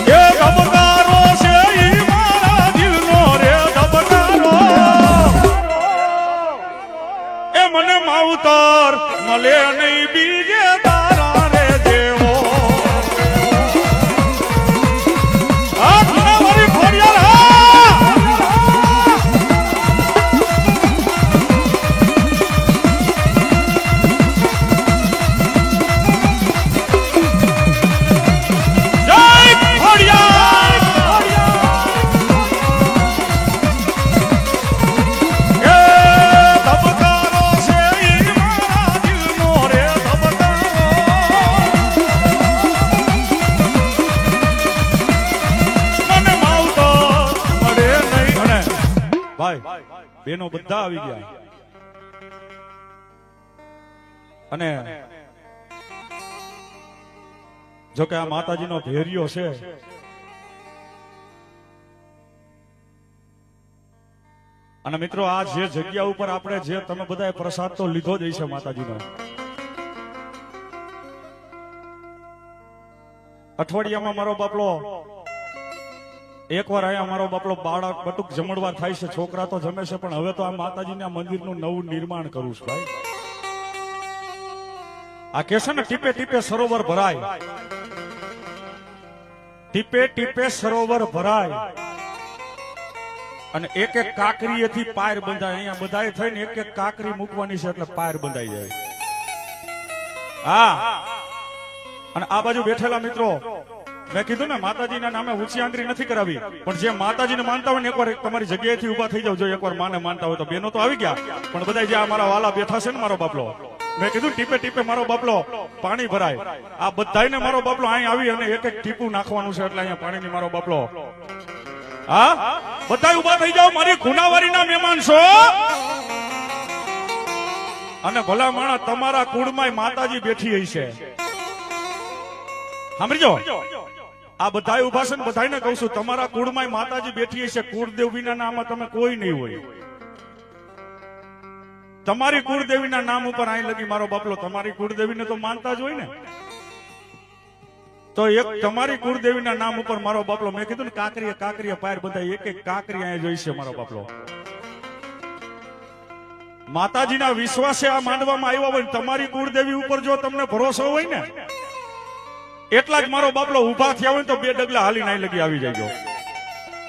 એ ધબકારો છે ઈ મારા દિલનો રે ધબકારો એ મને માવતર મળે નહીં બીજે તારા રે દેવો આ ગુનાવારી ખોડિયાર બેનો બધા આવી ગયા અને જો કે આ માતાજીનો ભેરિયો છે અને મિત્રો આ જે જગ્યા ઉપર આપણે જે તમે બધાએ પ્રસાદ તો લીધો જ છે માતાજીનો અઠવાડિયામાં મારો બાપલો એકવાર અહીંયા મારો બાપલો બાળક બટુક જમણવાર થાય છે છોકરા તો જમે છે પણ હવે તો આ માતાજીના મંદિરનું નવું નિર્માણ કરું છું ભાઈ આ કે છે ને ટીપે ટીપે સરોવર ભરાય ટીપે ટીપે સરોવર ભરાય અને એક એક કાકરીએથી પાયર બંધાય અહીંયા બધાએ થઈને એક એક કાકરી મૂકવાની છે એટલે પાયર બંધાઈ જાય હા અને આ બાજુ બેઠેલા મિત્રો મેં કીધું ને માતાજીના નામે ઊંચી આંગળી નથી કરાવી પણ જે માતાજીને માનતા હોય ને એકવાર તમારી જગ્યાએથી ઉભા થઈ જાવ જો એકવાર માને માનતા હોય તો બેનો તો આવી ગયા પણ બધા જે મારા વાલા બેઠા છે ને મારો બાપલો મેં કીધું ટીપે ટીપે મારો બાપલો પાણી ભરાય આ બધાને મારો બાપલો અહીં આવી અને એક એક ટીપું નાખવાનું છે એટલે અહીંયા પાણીની મારો બાપલો હા બધા ઉભા થઈ જાવ મારી ગુનાવારીના મહેમાન છો અને ભલા માણસ તમારા કુળમાં માતાજી બેઠી હશે સાંભળજો આ બધાય ઉભા છે ને બધાયને કહું છું, તમારા કુળમાં માતાજી બેઠી હશે, કુળદેવીના નામમાં તમે કોઈ નહીં હોય. તમારી કુળદેવીના નામ ઉપર અહીં લગી મારો બાપલો તમારી કુળદેવીને તો માનતા જ હોય ને. તો એક તમારી કુળદેવીના નામ ઉપર મારો બાપલો, મેં કીધું ને કાંકરીએ કાંકરીએ પાર બધા એક એક કાંકરી અહીંયા જોઈશે મારો બાપલો. માતાજીના વિશ્વાસે આ માંડવામાં આવ્યા હોય, તમારી કુળદેવી ઉપર જો તમને ભરોસો હોય ને, એટલા જ મારો બાપલો ઉભા થયા હોય તો 2 ડગલા હાલીને અહીં લગી આવી જાય.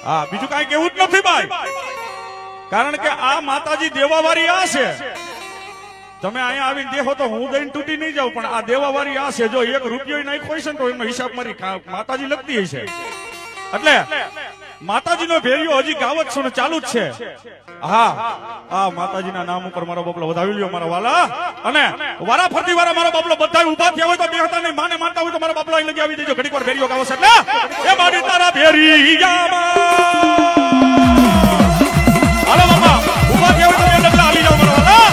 હા, બીજું કાંઈ કેવું જ નથી ભાઈ. કારણ કે આ માતાજી દેવાવાળી આ છે. તમે અહીંયા આવીને દેખો તો હું દઈને તૂટી નહીં જાઉં, પણ આ દેવાવાળી આ છે. જો 1 રૂપિયો નાખ્યો હશે ને તો એનો હિસાબ મારી માતાજી લખતી હશે. એટલે માતાજીનો ભેરિયો હજી ગાવત છું ને ચાલુ જ છે. હા, આ માતાજીના નામ ઉપર મારો બાપલો વધાવી લ્યો મારા વાલા. અને વારા ફરતી વારા મારો બાપલો બધા ઉભા થયા હોય તો બે હતા નહીં માને માનતા હોય તો મારા બાપલો અહીં લગી આવી દેજો. ઘડીક વાર ભેરિયો ગાવો છે એટલે એ મારી તારા ભેરિયામાં. હાલો બાપા, ઉભા થયા હોય તો 2 ડગલા હાલી જાઓ મારા વાલા.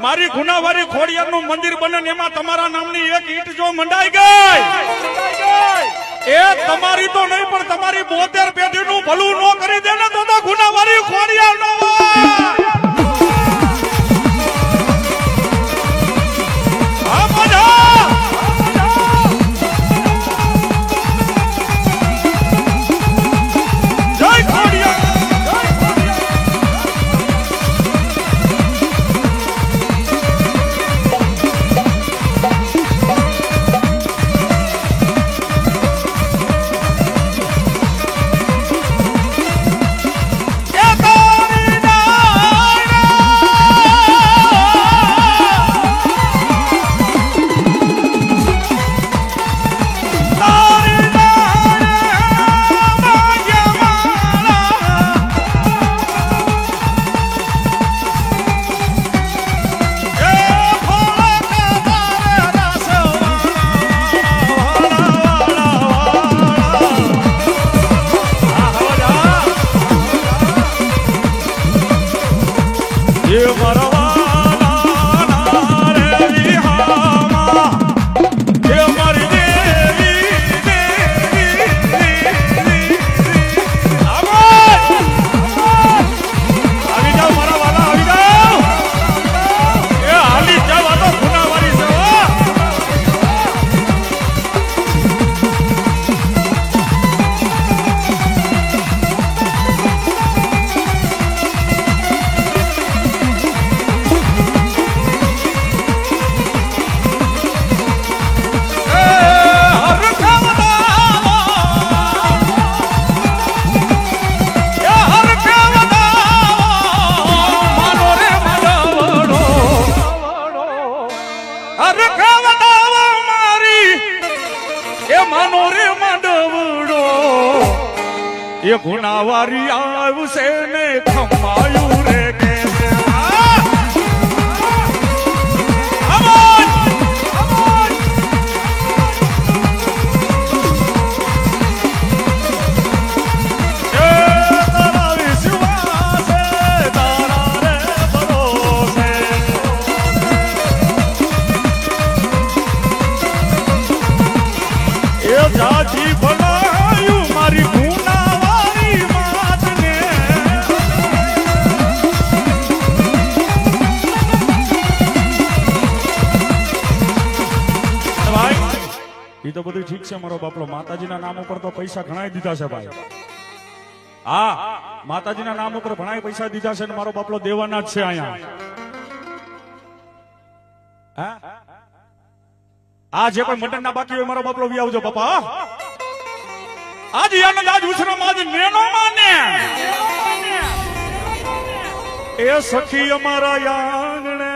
મારી ગુનાવારી ખોડિયારનું મંદિર બને ને એમાં તમારા નામની 1 ઈંટ જો મંડાઈ ગઈ, એ તમારી તો નહીં પણ તમારી 72 પેઢીનું ભલું ન કરી દે ને તો ગુનાવારી ખોડિયાર નો એ ગુનાવારી આવશે ને ખમાયું રે કે છે મારો બાપલો. માતાજીના નામ ઉપર તો પૈસા ઘણાય દીધા છે ભાઈ. હા, માતાજીના નામ ઉપર ઘણાય પૈસા દીધા છે ને મારો બાપલો દેવાના જ છે અહીંયા. હા, આ જે કોઈ મટન ના બાકી હોય મારો બાપલો વી આવજો બાપા. આજ આનંદ આજ ઉછરમ આજ નેનો માને એ સખી અમારા આંગણે.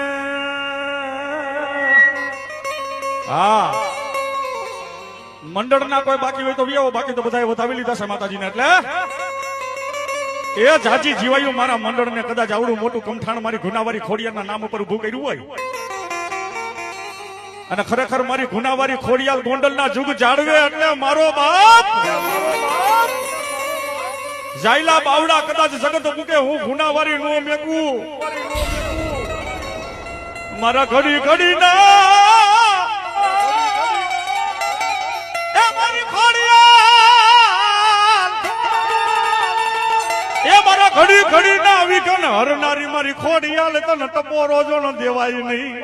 હા, મંડળના કોઈ બાકી હોય તો વી આવો, બાકી તો બધાએ વધાવી લીધા છે માતાજીને. એટલે એ જાજી જીવાયું મારા મંડળને કદાચ આવડું મોટું કમઠાણ મારી ગુનાવારી ખોડિયારના નામ ઉપર ઉભું કર્યું હોય અને ખરેખર મારી ગુનાવારી ખોડિયાલ ગોંડલના જુગ જાળવે એટલે મારો બાપ જાયલા બાવડા કદાચ જગત મૂકે હું ગુનાવારી નો મેકું. મારા ઘડી ઘડી ના એ મારી ખોડિયાલ એ મારા ઘડી ઘડી ના વિઘન હરનારી મારી ખોડિયાલ તને ટપો રોજો ન દેવાય નહીં.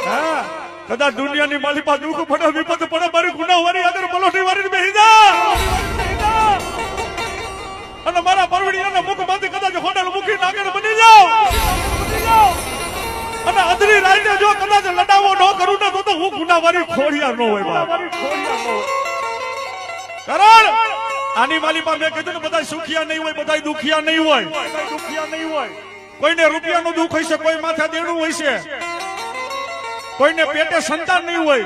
હા, કદાચ દુનિયાની માલિપા દુઃખ પડે વિપત પડે મારી ગુનાવારી આગળ પલોઠી વાળી બેહી જા અને મારા પરવડીયાના મુખમાંથી કદાચ હોટલ મૂકી નાગર બની જાઓ અને અધરી રાઈને જો કદાચ લડાવો ન કરું ને તો હું ગુનાવારી ખોડિયાર ન હોય બાપ. કારણ આની માલિપા મેં કીધું ને બધા સુખિયા નહીં હોય, બધા દુખિયા નહીં હોય. કોઈને રૂપિયાનું દુઃખ હોય છે, કોઈ માથે દેણું હોય છે, કોઈને પેટે સંતાન નહીં હોય.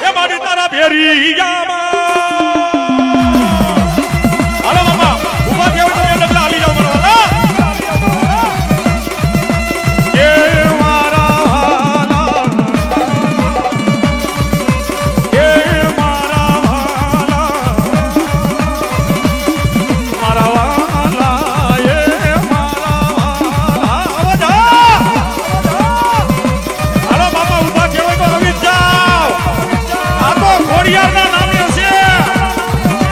એ મારી તારા ભેરિયામાં હાલો બાપા ઉભા થયા હોય તો ડગલા હાલી જાઓ મારા વાલા. એ મારા વાલા, એ મારા વાલા, મારા વાલા, એ મારા વાલા. હાલો બાપા ઉભા થયા હોય તો આવી જાઓ. આ તો ખોડિયારના નામે હશે,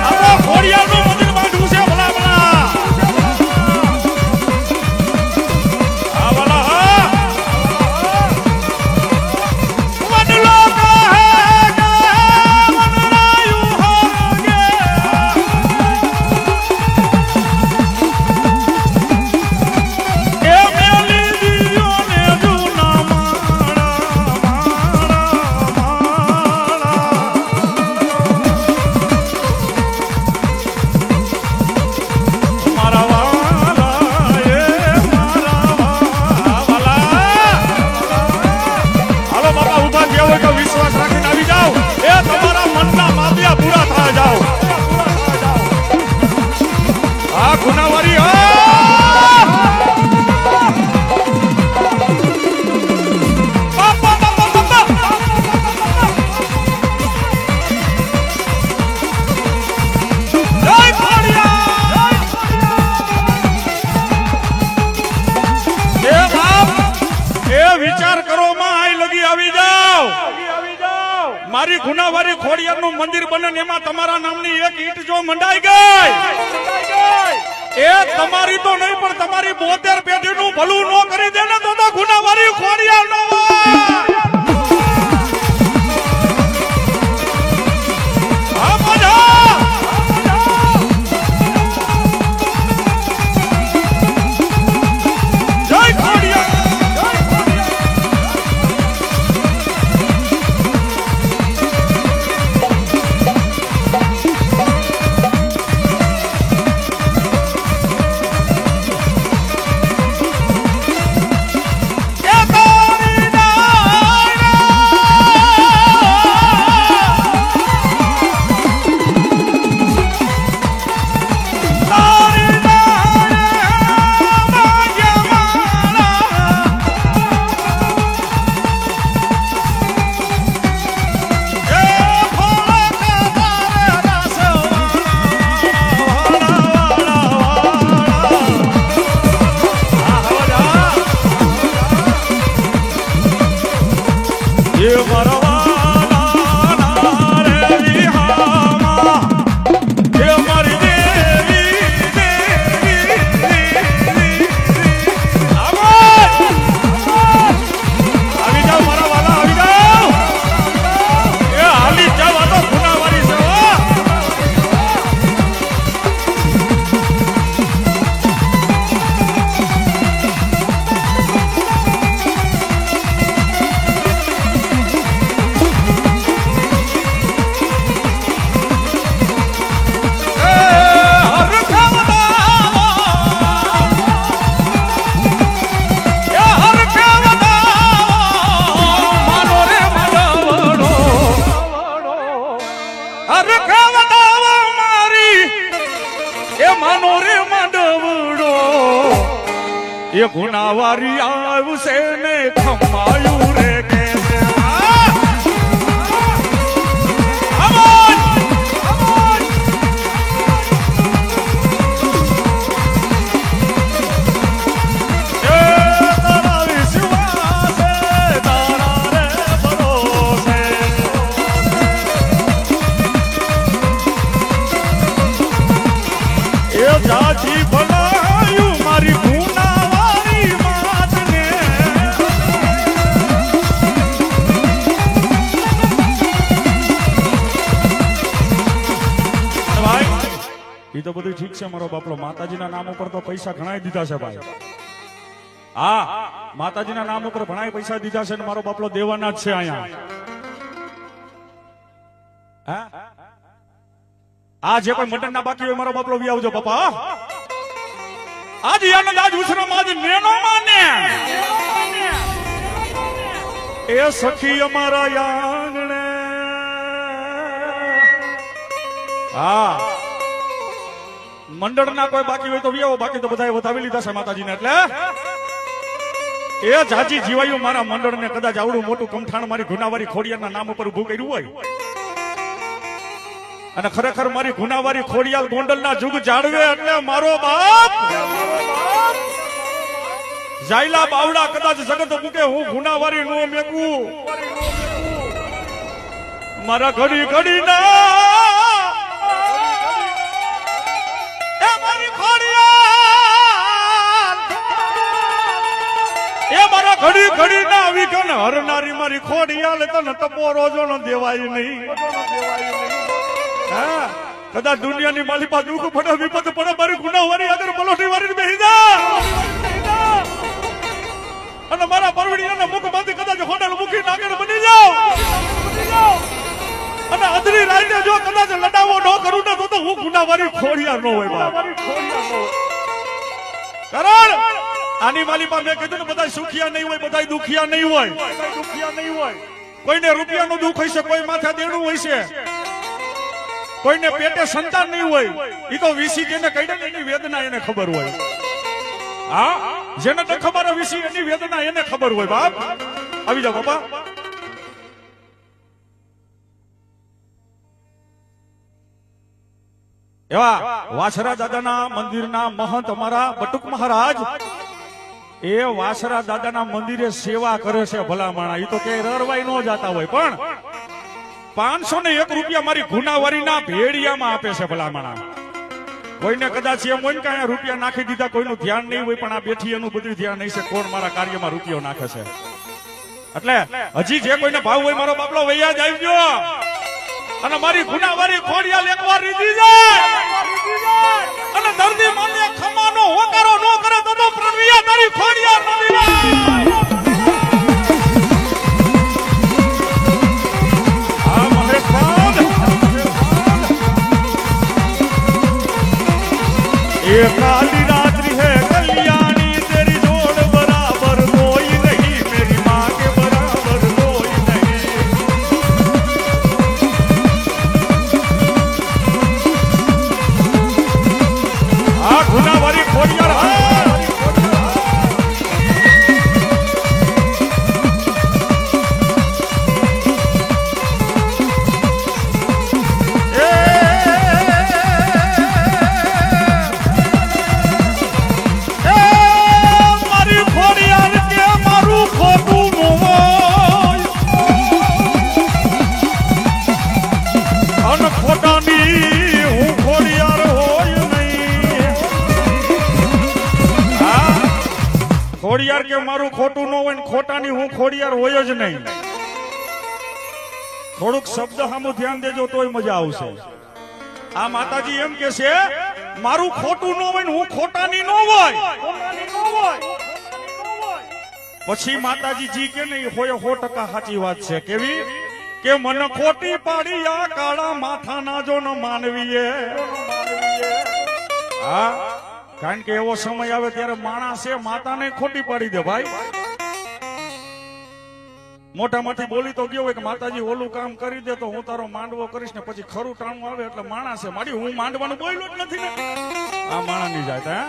આ તો ખોડિયારનું મંદિર બાંધવું છે. ભલા ભલા હા ભલા હા વડલો કહે કે વનરાયું હોગે એ મેલી દીયો ને જૂના મારા વાલા, એ મારા વાલા. હાલો બાપા ઉભા થયા હોય તો વિશ્વાસ રાખીને આવી જાઓ. એ તમારા મનના માપિયા પૂરા થયા જાઓ. આ ગુનાવારી બાપા બાપા બાપા જય ખોડિયાર. એ બાપ એ વિચાર કરો માં આઈ લગી આવી જાઓ. મારી ગુનાવારી ખોડિયારનું મંદિર બને ને એમાં તમારા નામની એક ઈંટ જો મંડાઈ ગઈ એ તમારી તો નહીં પણ તમારી 72 પેઢીનું ભલું ન કરી દે ને તો ગુનાવારી ખોડિયાર નો હા મજા. જય ખોડિયાર. એ તારી ના માનો રે માંડવડો એ ગુનાવારી આવશે ને ખમાયું રે કે જાજી ભલાયું મારી ગુનાવારી માતને ભાઈ એ તો બધું ઠીક છે મારો બાપલો માતાજીના નામ ઉપર તો પૈસા ઘણાય દીધા છે ભાઈ હા માતાજીના નામ ઉપર ઘણાય પૈસા દીધા છે ને મારો બાપલો દેવાના જ છે અહીંયા હા આ જે કોઈ મટન ના બાકી હોય મારો બાપલો વી આવજો બાપા આજ આનંદ આજ ઉછરમ આજ નેનો માને એ સખી અમારા આંગણે હા મંડળ ના કોઈ બાકી હોય તો વી આવો બાકી તો બધાએ વધાવી લીધા છે માતાજીને એટલે એ જાજી જીવાયું મારા મંડળ ને કદાચ આવડું મોટું કમઠાણ મારી ગુનાવારી ખોડિયાના નામ ઉપર ઉભું કર્યું હોય અને ખરેખર મારી ગુનાવારી ખોડિયાલ ગોંડલ ના જુગ જાળવે એટલે મારો બાપ જાયલા બાવડા કદાચ જગત મૂકે હું ગુનાવારી નો મેકું મારા ઘડી ઘડી ના એ મારી ખોડિયાલ એ મારા ઘડી ઘડી ના વિઘન હરનારી મારી ખોડિયાલ તને ટપો રોજો ન દેવાય નહીં કદાચ દુનિયાની માલિપા દુઃખ પડે વિપત પડે મારી ગુનાવારી આગળ પલોઠી વારી બેહી જા અને મારા પરવડીના મુખમાંથી કદાચ હોટલ મૂકી નાગર બની જાઓ અને અધરી રાઈને જો કદાચ લડાવો ન કરું ને તો હું ગુનાવારી ખોડિયાર નો હોય કારણ આની માલિપા મેં કીધું ને બધા સુખિયા નહીં હોય બધા દુખિયા નહીં હોય કોઈને રૂપિયાનું દુઃખ હોય છે કોઈ માથે દેણું હોય છે કોઈને પેટે સંતાન નહીં હોય એ તો વીસી જેને કહી દે એની વેદના એને ખબર હોય હા જેને ન ખબર વીસી એની વેદના એને ખબર હોય બાપ આવી જાઓ બાપા એવા વાસરા દાદાના મંદિરના મહંત અમારા બટુક મહારાજ એ વાસરા દાદાના મંદિરે સેવા કરે છે ભલામણા એ તો કે રરવાઈ ન જાતા હોય પણ 501 રૂપિયા મારી ગુનાવારીના ભેડિયામાં આપે છે ભલામણા કોઈને કદાચ એમ હોય ને કે અહીંયા રૂપિયા નાખી દીધા કોઈનું ધ્યાન નહીં હોય પણ આ બેઠી એનું બધું ધ્યાન નહીં છે કોણ મારા કાર્યમાં રૂપિયો નાખે છે એટલે હજી જે કોઈને ભાવ હોય મારો બાપલો વૈયા જ આવી ગયો અને મારી ગુનાવારી ખોડિયાલ એકવાર રીધી જાય અને દર્દી માને ખમાનો હોકારો ન કરે તો પ્રણવિયા તારી ખોડિયાલ નથી ये काली रात्रि है कल्याणी तेरी जोड़ बराबर कोई नहीं मेरी माँ के बराबर कोई नहीं आ गुनावारी खौडियाल ખોડિયાર કે મારું ખોટું ન હોય ને ખોટાની હું ખોડિયાર હોય જ નહીં થોડુંક શબ્દ સામું ધ્યાન દેજો તોય મજા આવશે આ માતાજી એમ કે છે મારું ખોટું ન હોય ને હું ખોટાની ન હોય પછી માતાજી જી કે નહીં હોય 100% સાચી વાત છે કેવી કે મને ખોટી પાડી આ કાળા માથાના જો ન માનવીએ હા કારણ કે એવો સમય આવે ત્યારે માણસે માતાને ખોટી પાડી દે ભાઈ મોટામાંથી બોલી તો ગયો હોય કે માતાજી ઓલું કામ કરી દે તો હું તારો માંડવો કરીશ ને પછી ખરું ટાણું આવે એટલે માણસ છે મારી હું માંડવાનું બોલ્યો જ નથી ને આ માણા ની જાય હે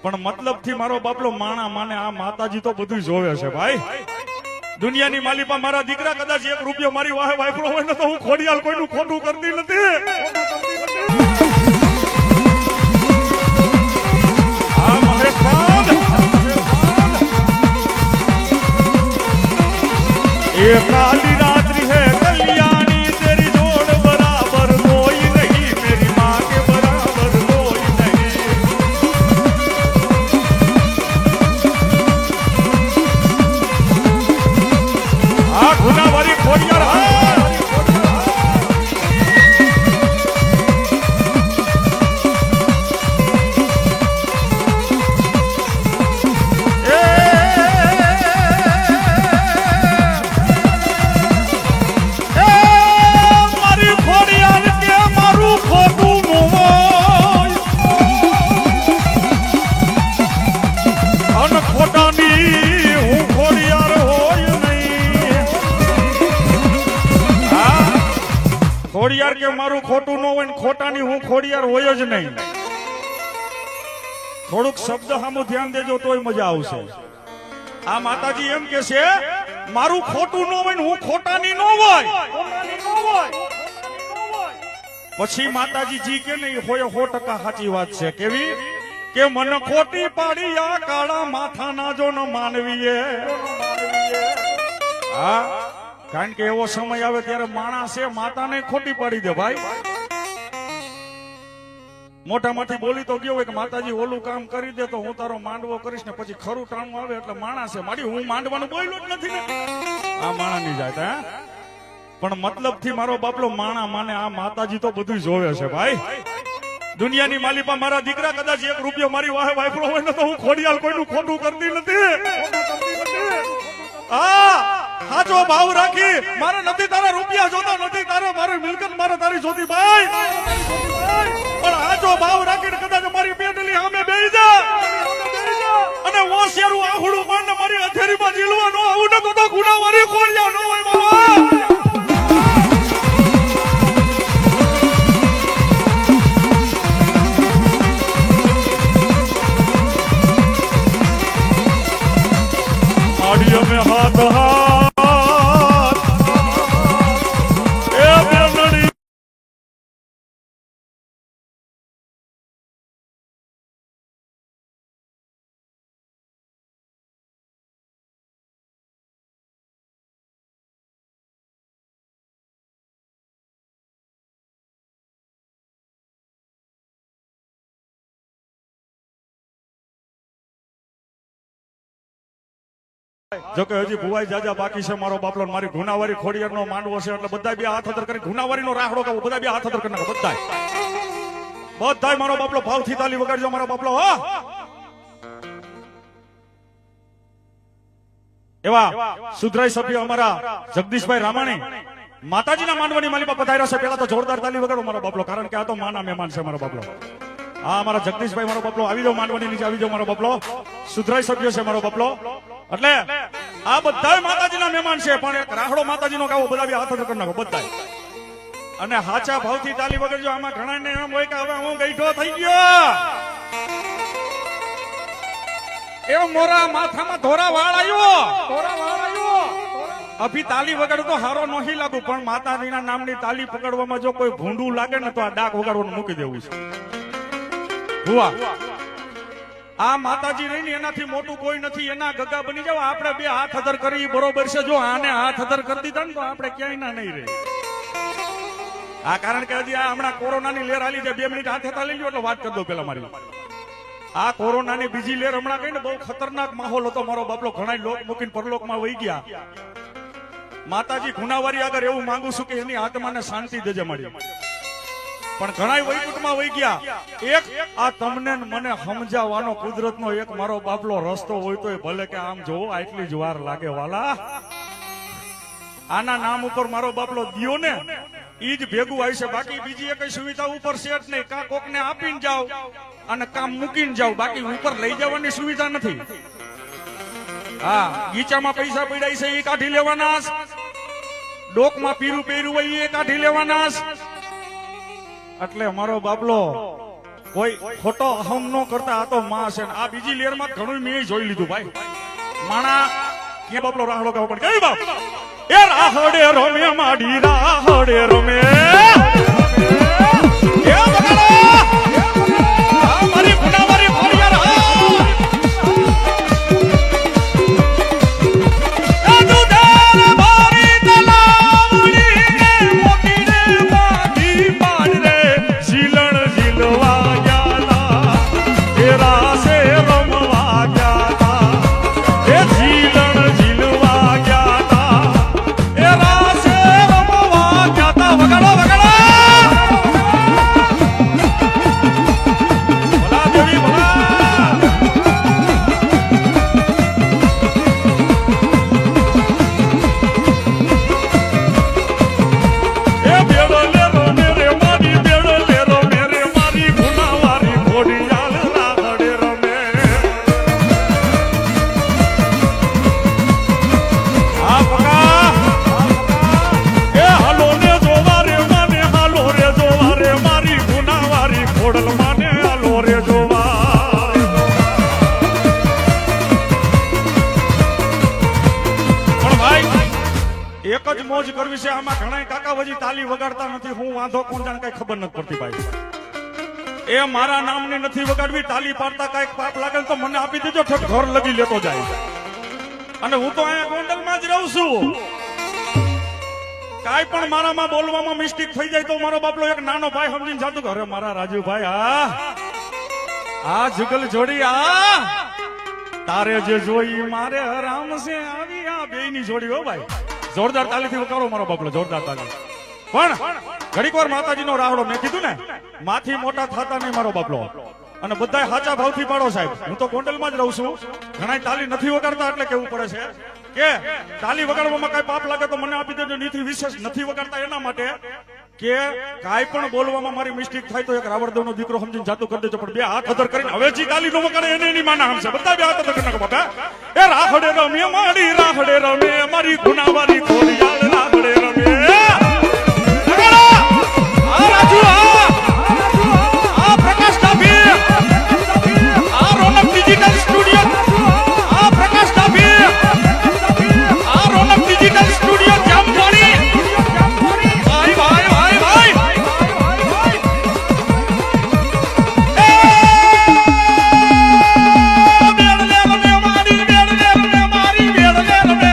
પણ મતલબ થી મારો બાપલો માણા માને આ માતાજી તો બધું જોવે છે ભાઈ દુનિયાની માલિપા મારા દીકરા કદાચ 1 રૂપિયો મારી વાહે વાપરો હોય ને તો હું ખોડિયાલ કોઈનું ખોટું કરતી નથી આ મહેશભાઈ ये काली रात्रि है कल्याणी तेरी जोड़ बराबर कोई नहीं मेरी माँ के बराबर कोई नहीं आ गुनावारी खोड़ियार ખોડિયાર કે મારું ખોટું ન હોય ને ખોટાની હું ખોડિયાર હોય જ નહીં થોડુંક શબ્દ સામું ધ્યાન દેજો તોય મજા આવશે આ માતાજી એમ કે છે મારું ખોટું ન હોય ને હું ખોટાની ન હોય પછી માતાજી જી કે નહીં હોય 100% સાચી વાત છે કેવી કે મને ખોટી પાડી આ કાળા માથાના જો ન માનવીએ હા કારણ કે એવો સમય આવે ત્યારે માણસ છે માતાને ખોટી પાડી દે ભાઈ મોટામાંથી બોલી તો ગયો હોય કે માતાજી ઓલું કામ કરી દે તો હું તારો માંડવો કરીશ ને પછી ખરું ટાણું આવે એટલે માણસ છે મારી હું માંડવાનું બોલ્યો જ નથી ને આ માણા ની જાય હે પણ મતલબ થી મારો બાપલો માણા માને આ માતાજી તો બધું જોવે છે ભાઈ દુનિયાની માલિપા મારા દીકરા કદાચ 1 રૂપિયો મારી વાહે વાપરો હોય ને તો હું ખોડિયાલ કોઈનું ખોટું કરતી નથી સાચો ભાવ રાખી મારે નથી તારા રૂપિયા જોતા નથી તારે મારી મિલકત મારે તારી જોતી ભાઈ પણ સાચો ભાવ રાખીને કદાચ મારી પેટલી સામે બેહી જા અને હોશિયારું આહુડું માંડ મારી હથેરીમાં જીલવા ન આવું ને તો ગુનાવારી ખોડિયા ન હોય બાબા आडियो में हाथ જો કે હજી ભુવાઈ જાજા બાકી છે મારો બાપલો મારી ગુનાવારી ખોડિયાર નો માંડવો છે એટલે બધા બે હાથ અદર કરી ગુનાવારી નો રાહડો કાવો બધા બે હાથ અદર કરી નાખો બધા મારો બાપલો ભાવથી તાલી વગાડજો મારો બાપલો હો એવા સુધરાઈ સભ્ય અમારા જગદીશભાઈ રામાણી માતાજીના માંડવાની માલિપા પધાર્યા છે પેલા તો જોરદાર તાલી વગાડો મારો બાપલો કારણ કે આ તો માના મહેમાન છે મારો બાપલો હા મારા જગદીશભાઈ મારો બાપલો આવી જાવ માંડવાની નીચે આવી જાવ મારો બાપલો સુધરાઈ સભ્ય છે મારો બાપલો એટલે આ બધા માતાજીના મહેમાન છે પણ એક રાહડો માતાજીનો ગાવો બધા બે હાથ કરી નાખો બધા અને હાચા ભાવથી તાલી વગાડજો આમાં ઘણા ને એમ હોય કે હવે હું ગઈઠો થઈ ગયો એવો મોરા માથામાં ધોરા વાળ આવ્યો અભી તાલી વગાડો તો હારો નહીં લાગુ પણ માતાજીના નામની તાલી પકડવામાં જો કોઈ ભૂંડું લાગે ને તો આ ડાક વગાડવાનું મૂકી દેવું છે ભુવા આ માતાજી રહી ને એનાથી મોટું કોઈ નથી એના ગગા બની જાવ આપણે બે હાથ અદર કરી બરોબર છે જો આને હાથ અદર કરી દીધા ને તો આપણે ક્યાંય ના નહીં રહી આ કારણ કે હજી આ હમણાં કોરોનાની લેર આલી છે 2 મિનિટ હાથે તાલી લ્યો એટલે વાત કરી દો પેલા મારી આ કોરોનાની બીજી લેર હમણાં કઈ ને બહુ ખતરનાક માહોલ હતો મારો બાપલો ઘણા લોક મૂકીને પરલોકમાં વહી ગયા માતાજી ગુનાવારી આગળ એવું માંગુ છું કે એની આત્માને શાંતિ દેજે મારી પણ ઘણા વૈકુંઠમાં વહી ગયા એક આ તમને મને સમજાવવાનો કુદરતનો એક મારો બાપલો રસ્તો હોય તો ભલે કે આમ જોવો આટલી જ વાર લાગે વાલા આના નામ ઉપર મારો બાપલો દિયો ને ઈ જ ભેગું આવી છે બાકી બીજી એક સુવિધા ઉપર સેટ નહીં કા કોકને આપીને જાવ અને કામ મૂકીને જાવ બાકી ઉપર લઈ જવાની સુવિધા નથી હા ગીચામાં પૈસા પડ્યા છે એ કાઢી લેવાના ડોકમાં પીરું પહેર્યું હોય એ કાઢી લેવાના એટલે મારો બાબલો કોઈ ખોટો અહમ નો કરતા આ તો માં છે ને આ બીજી લેરમાં ઘણું મેં જોઈ લીધું ભાઈ માણા કે બાબલો રાહડો ગાવ પણ કઈ બાપ એ રાહડે રમે માડી રાહડે રમે એ બગાડો આ મારી ગુનાવારી ફોડિયાર આ દુધાર બારી તલાવડી ને મોતી ને બાકી પાડ રે ઝીલણ ઝીલવા ગયા તા એ રાસે રમવા ગયા તા એ ઝીલણ ઝીલવા ગયા તા એ રાસે રમવા ગયા તા વગાડો વગાડો ભલા દેવી ભલા એ બેડો લેરો મેરે મારી બેડો લેરો મેરે મારી ગુનાવારી ઘોડિયાલ રાહડે રમે આ પકા એ હાલો ને જોવા રે માને હાલો રે જોવા રે મારી ગુનાવારી ઘોડલ માને હાલો રે જોવા પણ ભાઈ એક જ મોજ કરવી છે આમાં ઘણા કાકા વજી તાલી વગાડતા નથી હું વાંધો કોણ જાણે કઈ ખબર નથી પડતી ભાઈ એ મારા નામની નથી વગાડવી તાલી પાડતા કઈક પાપ લાગે ને તો મને આપી દેજો ઠેઠ ઘર લગી લેતો જાય અને હું તો અહીંયા ગોંડલમાં જ રહું છું કાઈ પણ મારામાં બોલવામાં મિસ્ટેક થઈ જાય તો મારો બાપલો એક નાનો ભાઈ સમજીને જાતું અરે મારા રાજુભાઈ આ જુગલ જોડી આ તારે જે જોઈ મારે હરામ છે આવી આ બેયની જોડી હો ભાઈ જોરદાર તાલીથી વગાડો મારો બાપલો જોરદાર તાલી પણ ઘડીક વાર માતાજીનો રાહડો મેં કીધું ને માથી મોટા થતા નહીં મારો બાપલો અને બધાય સાચા ભાવથી પાડો સાહેબ હું તો ગોંડલમાં જ રહું છું ઘણા તાલી નથી વગાડતા એટલે કેવું પડે છે કે તાલી વગાડવામાં કઈ પાપ લાગે તો મને આપી દેજો નીથી વિશેષ નથી વગાડતા એના માટે કે કાઈ પણ બોલવામાં મારી મિસ્ટેક થાય તો એક રાવણદેવનો દીકરો સમજીને જાતું કરી દેજો પણ બે હાથ અધર કરીને હવે જે તાલી નો વગાડે એને એની માના હમશે બધા બે હાથ અધર કરી નાખો બાપા એ રાહડે રમે મારી રાહડે રમે મારી ગુનાવારી ખોડિયાલ રાહડે રમે આ રાજુ આ પ્રકાશ ડાભી આ રોનક ડિજિટલ સ્ટુડિયો આ પ્રકાશ ડાભી આ રોનક ડિજિટલ સ્ટુડિયો જામવાણી ભાઈ ભાઈ ભાઈ ભાઈ બેડ લે રમે મારી બેડ લે રમે મારી બેડ લે રમે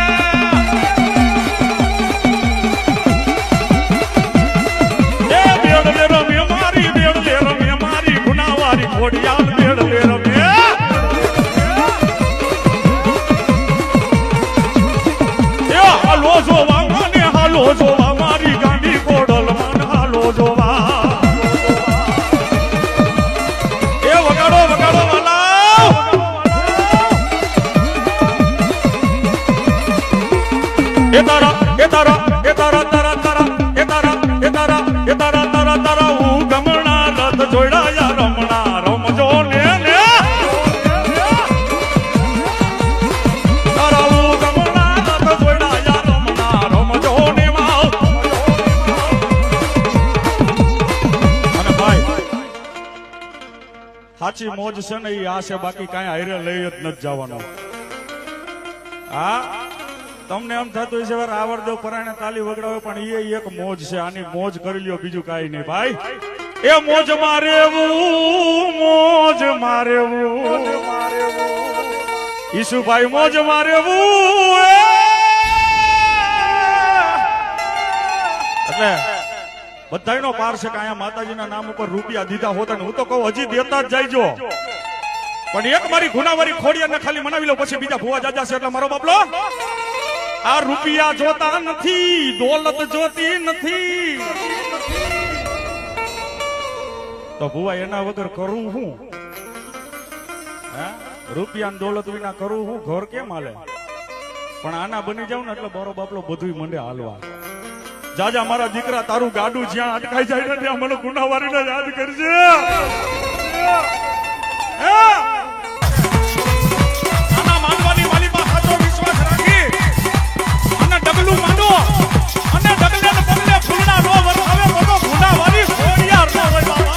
એ બેડ લે રમે મારી બેડ લે રમે મારી ગુનાવારી ઘોડિયાલ બેડ લે રમે એ હાલો જોવા મને હાલો જોવા મારી ગાંડી કોડલ મન હાલો જોવા એ વગાડો વગાડો વાલા એ તારા એ તારા એ તારા તારા તારા એ તારા એ તારા એ તારા તારા તારા હું ગમણા રથ જોડાયા રમણા રમજો ને ને તારા હું ગમણા રથ જોડાયા રમણા રમજો ને માવ અને ભાઈ સાચી મોજ છે ને એ આ છે બાકી કાંઈ હારે લઈ જ નથી જવાનું હા તમને એમ થતું છે રાવણદેવ પરાણે તાલી વગડાવે પણ એ એક મોજ છે આની મોજ કરી લ્યો બીજું કાંઈ નહીં ભાઈ એ મોજ મારેવું ઈશુભાઈ મોજ મારેવું એટલે બધાયનો પાર છે કે અહીંયા માતાજીના નામ ઉપર રૂપિયા દીધા હોતા ને હું તો કહું હજી દેતા જ જાયજો પણ એક મારી ગુનાવારી ખોડિયાને ખાલી મનાવી લો પછી બીજા ભુવા જાજા છે એટલે મારો બાપલો આ રૂપિયા જોતા નથી દોલત જોતી નથી તો ભુવા એના વગર કરું હું રૂપિયા દોલત વિના કરું હું ઘર કેમ હાલે પણ આના બની જાવ ને એટલે મારો બાપલો બધું મંડે હાલવા જાજા મારા દીકરા તારું ગાડું જ્યાં અટકાઈ જાય ને ત્યાં મને ગુનાવારીને યાદ કરજે આના માનવાની માલિકા સાચો અને ડગલે ને પગલે ફૂલના નો વરસાવે બધો ગુનાવારી ખોડિયાર નો હોય બાબા.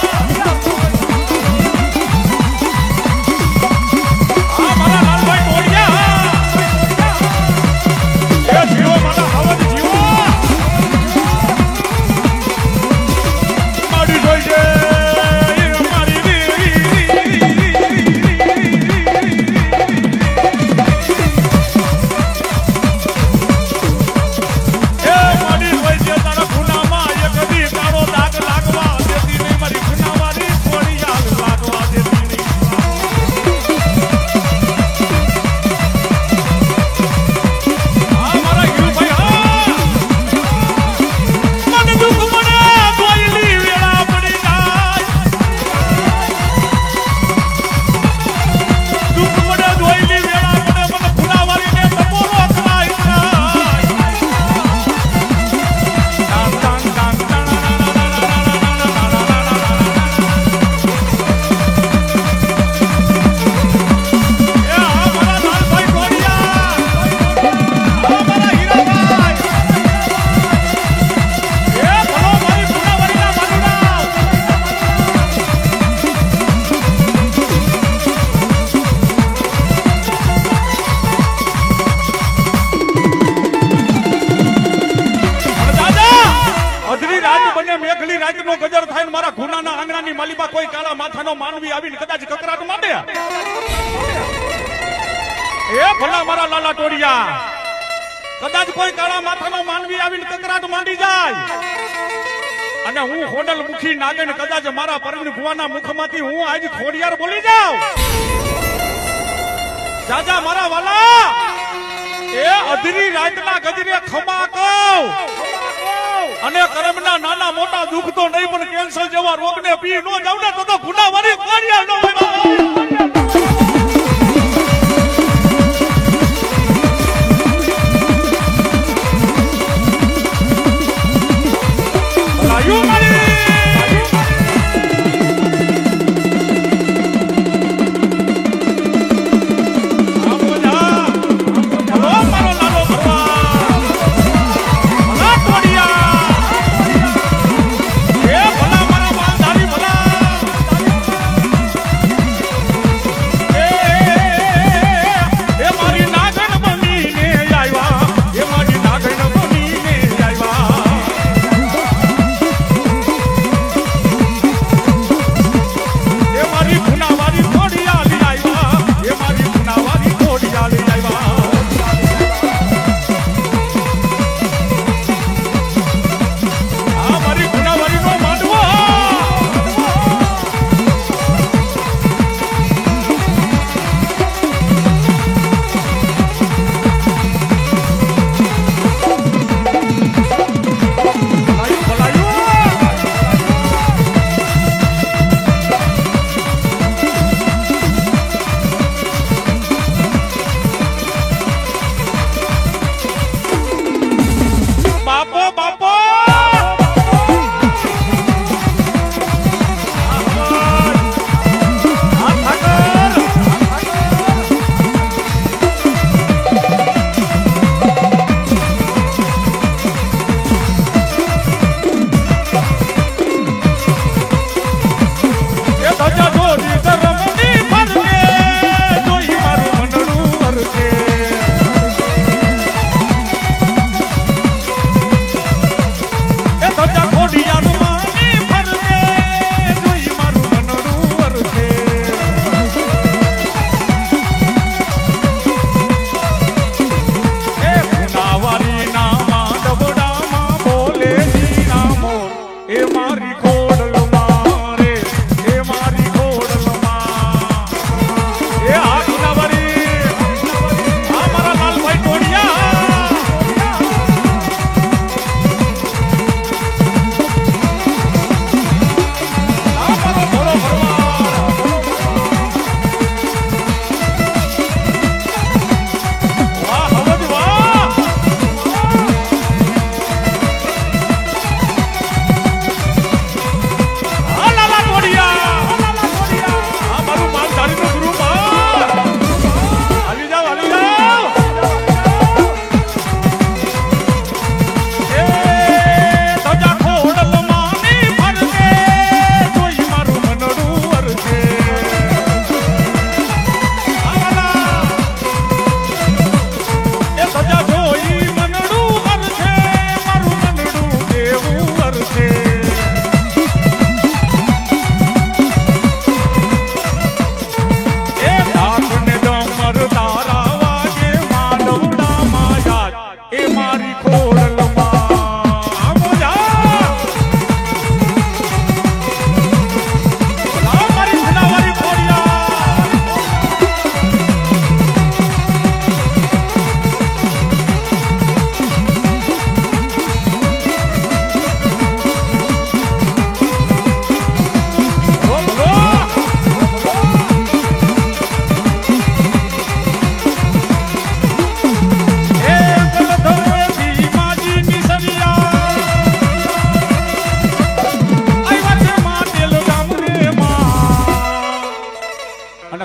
આ મારા લાલભાઈ ટોળિયા એ જીવો મારા હાવજ જીવો મારી જોઈ છે મારી રાતનો ગજર થાય ને મારા ગુનાના આંગણાની માલિબા કોઈ કાળા માથાનો માનવી આવીને કદાચ કકરાટ માંડે એ ભલા મારા લાલા ટોળિયા કદાચ કોઈ કાળા માથાનો માનવી આવીને કકરાટ માંડી જાય અને હું હોડલ મુખી નાગણ કદાચ મારા પરવીન ભુવાના મુખમાંથી હું આજ ખોડિયાર બોલી જાઉં જાજા મારા વાલા એ અધરી રાતના ગજરે ખમા કહું અને કર્મના નાના મોટા દુઃખ તો નહીં પણ કેન્સર જેવા રોગને પી નો જાવ ને તો ગુનાવારી ખોડિયાર નો હોય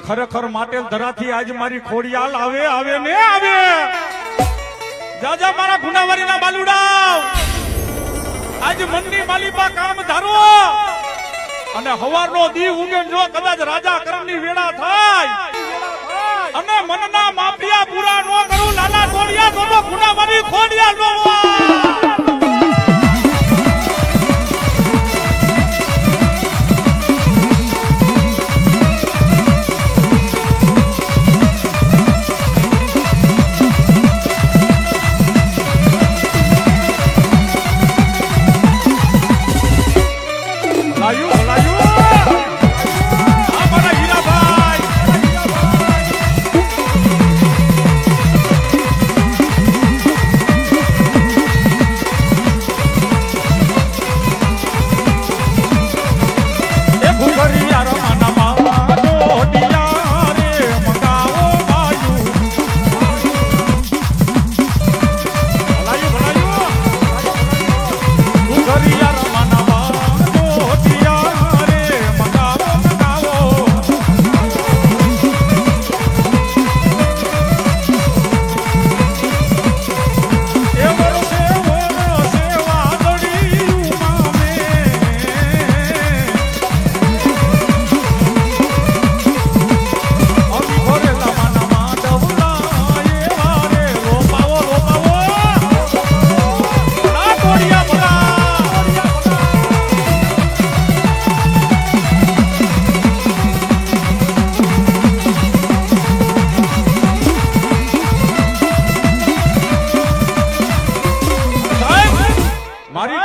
ખરેખર માટેલ ધરાથી આજ મારી ખોડિયાલ આવે ને આવે. જાજા મારા ગુનાવારીના બાલુડા આજ મનની માલિપા કામ ધારો અને હવારનો દી ઉગે જો કદાચ રાજા કરમની વેળા થાય અને મનના માફિયા પૂરા નો કરું લાલા ટોળિયા તો ગુનાવારી ખોડિયાલ નો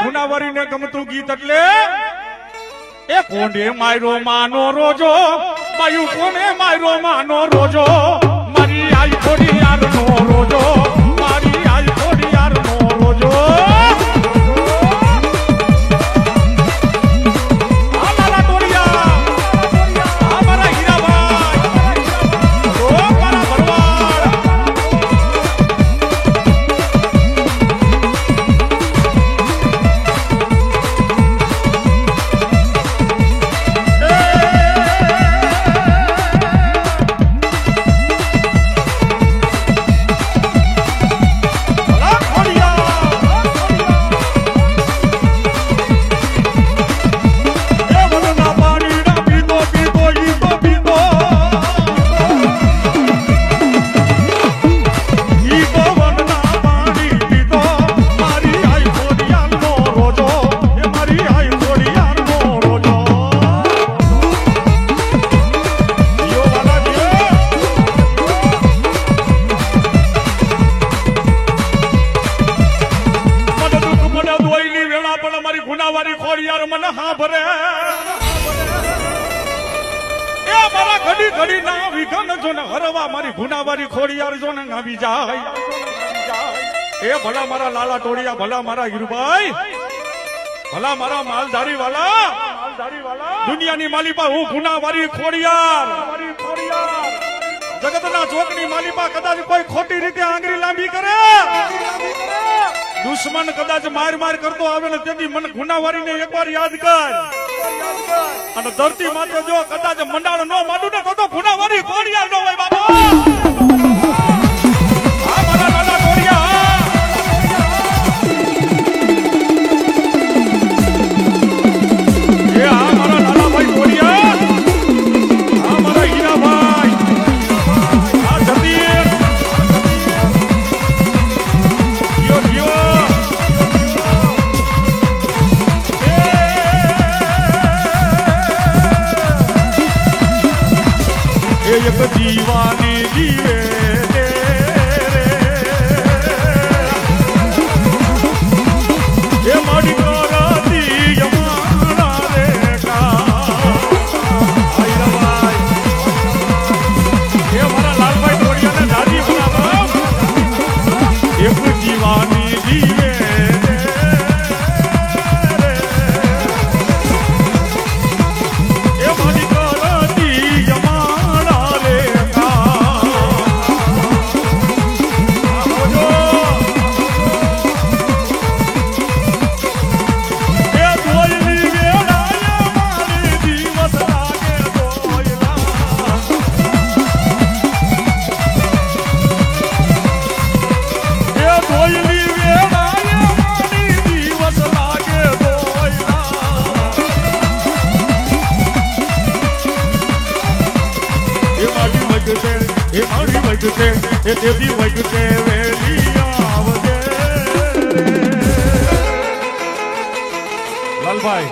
ગુનાવારીને ગમતું ગીત એટલે એ કોને માયરો માનો રોજો માયું કોને માયરો માનો રોજો મારી આઈ થોડી યાર નો રોજો મારી આઈ થોડી યાર નો રોજો ગુનાવારી ખોડિયાર મને હા ભરે એ મારા ઘડી ઘડી ના વિઘન જો ને હરવા મારી ગુનાવારી ખોડિયાર જો ને આવી જાય એ ભલા મારા લાલા ટોળિયા ભલા મારા હીરુભાઈ ભલા મારા માલધારી વાલા દુનિયાની માલિપા હું ગુનાવારી ખોડિયાર જગતના ચોકની માલિપા કદાચ કોઈ ખોટી રીતે આંગળી લાંબી કરે દુશ્મન કદાચ માર કરતો આવે ને તેથી મને ગુનાવારીને એકવાર યાદ કર અને ધરતી માથે જો કદાચ મંડાળ નો માંડું ને તો ગુનાવારી ખોડિયાર નો હોય બાબા આ મારા લાલા ટોળિયા એ આ મારા લાલાભાઈ ટોળિયા આ મારા હીરાભાઈ આ જતીર એક દીવાની જીવે એ મારી કરાતી યમાના રે એ મારા લાલભાઈ ટોળિયાને દાદી બનાવ એક દીવાની જીવે એ મારી કરાતી યમાના રે વગતે એ મારી વગતે એ દેવી વગતે વેલી આવજે લાલભાઈ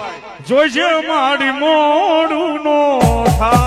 જોઈજે મારી મોડું નો થાય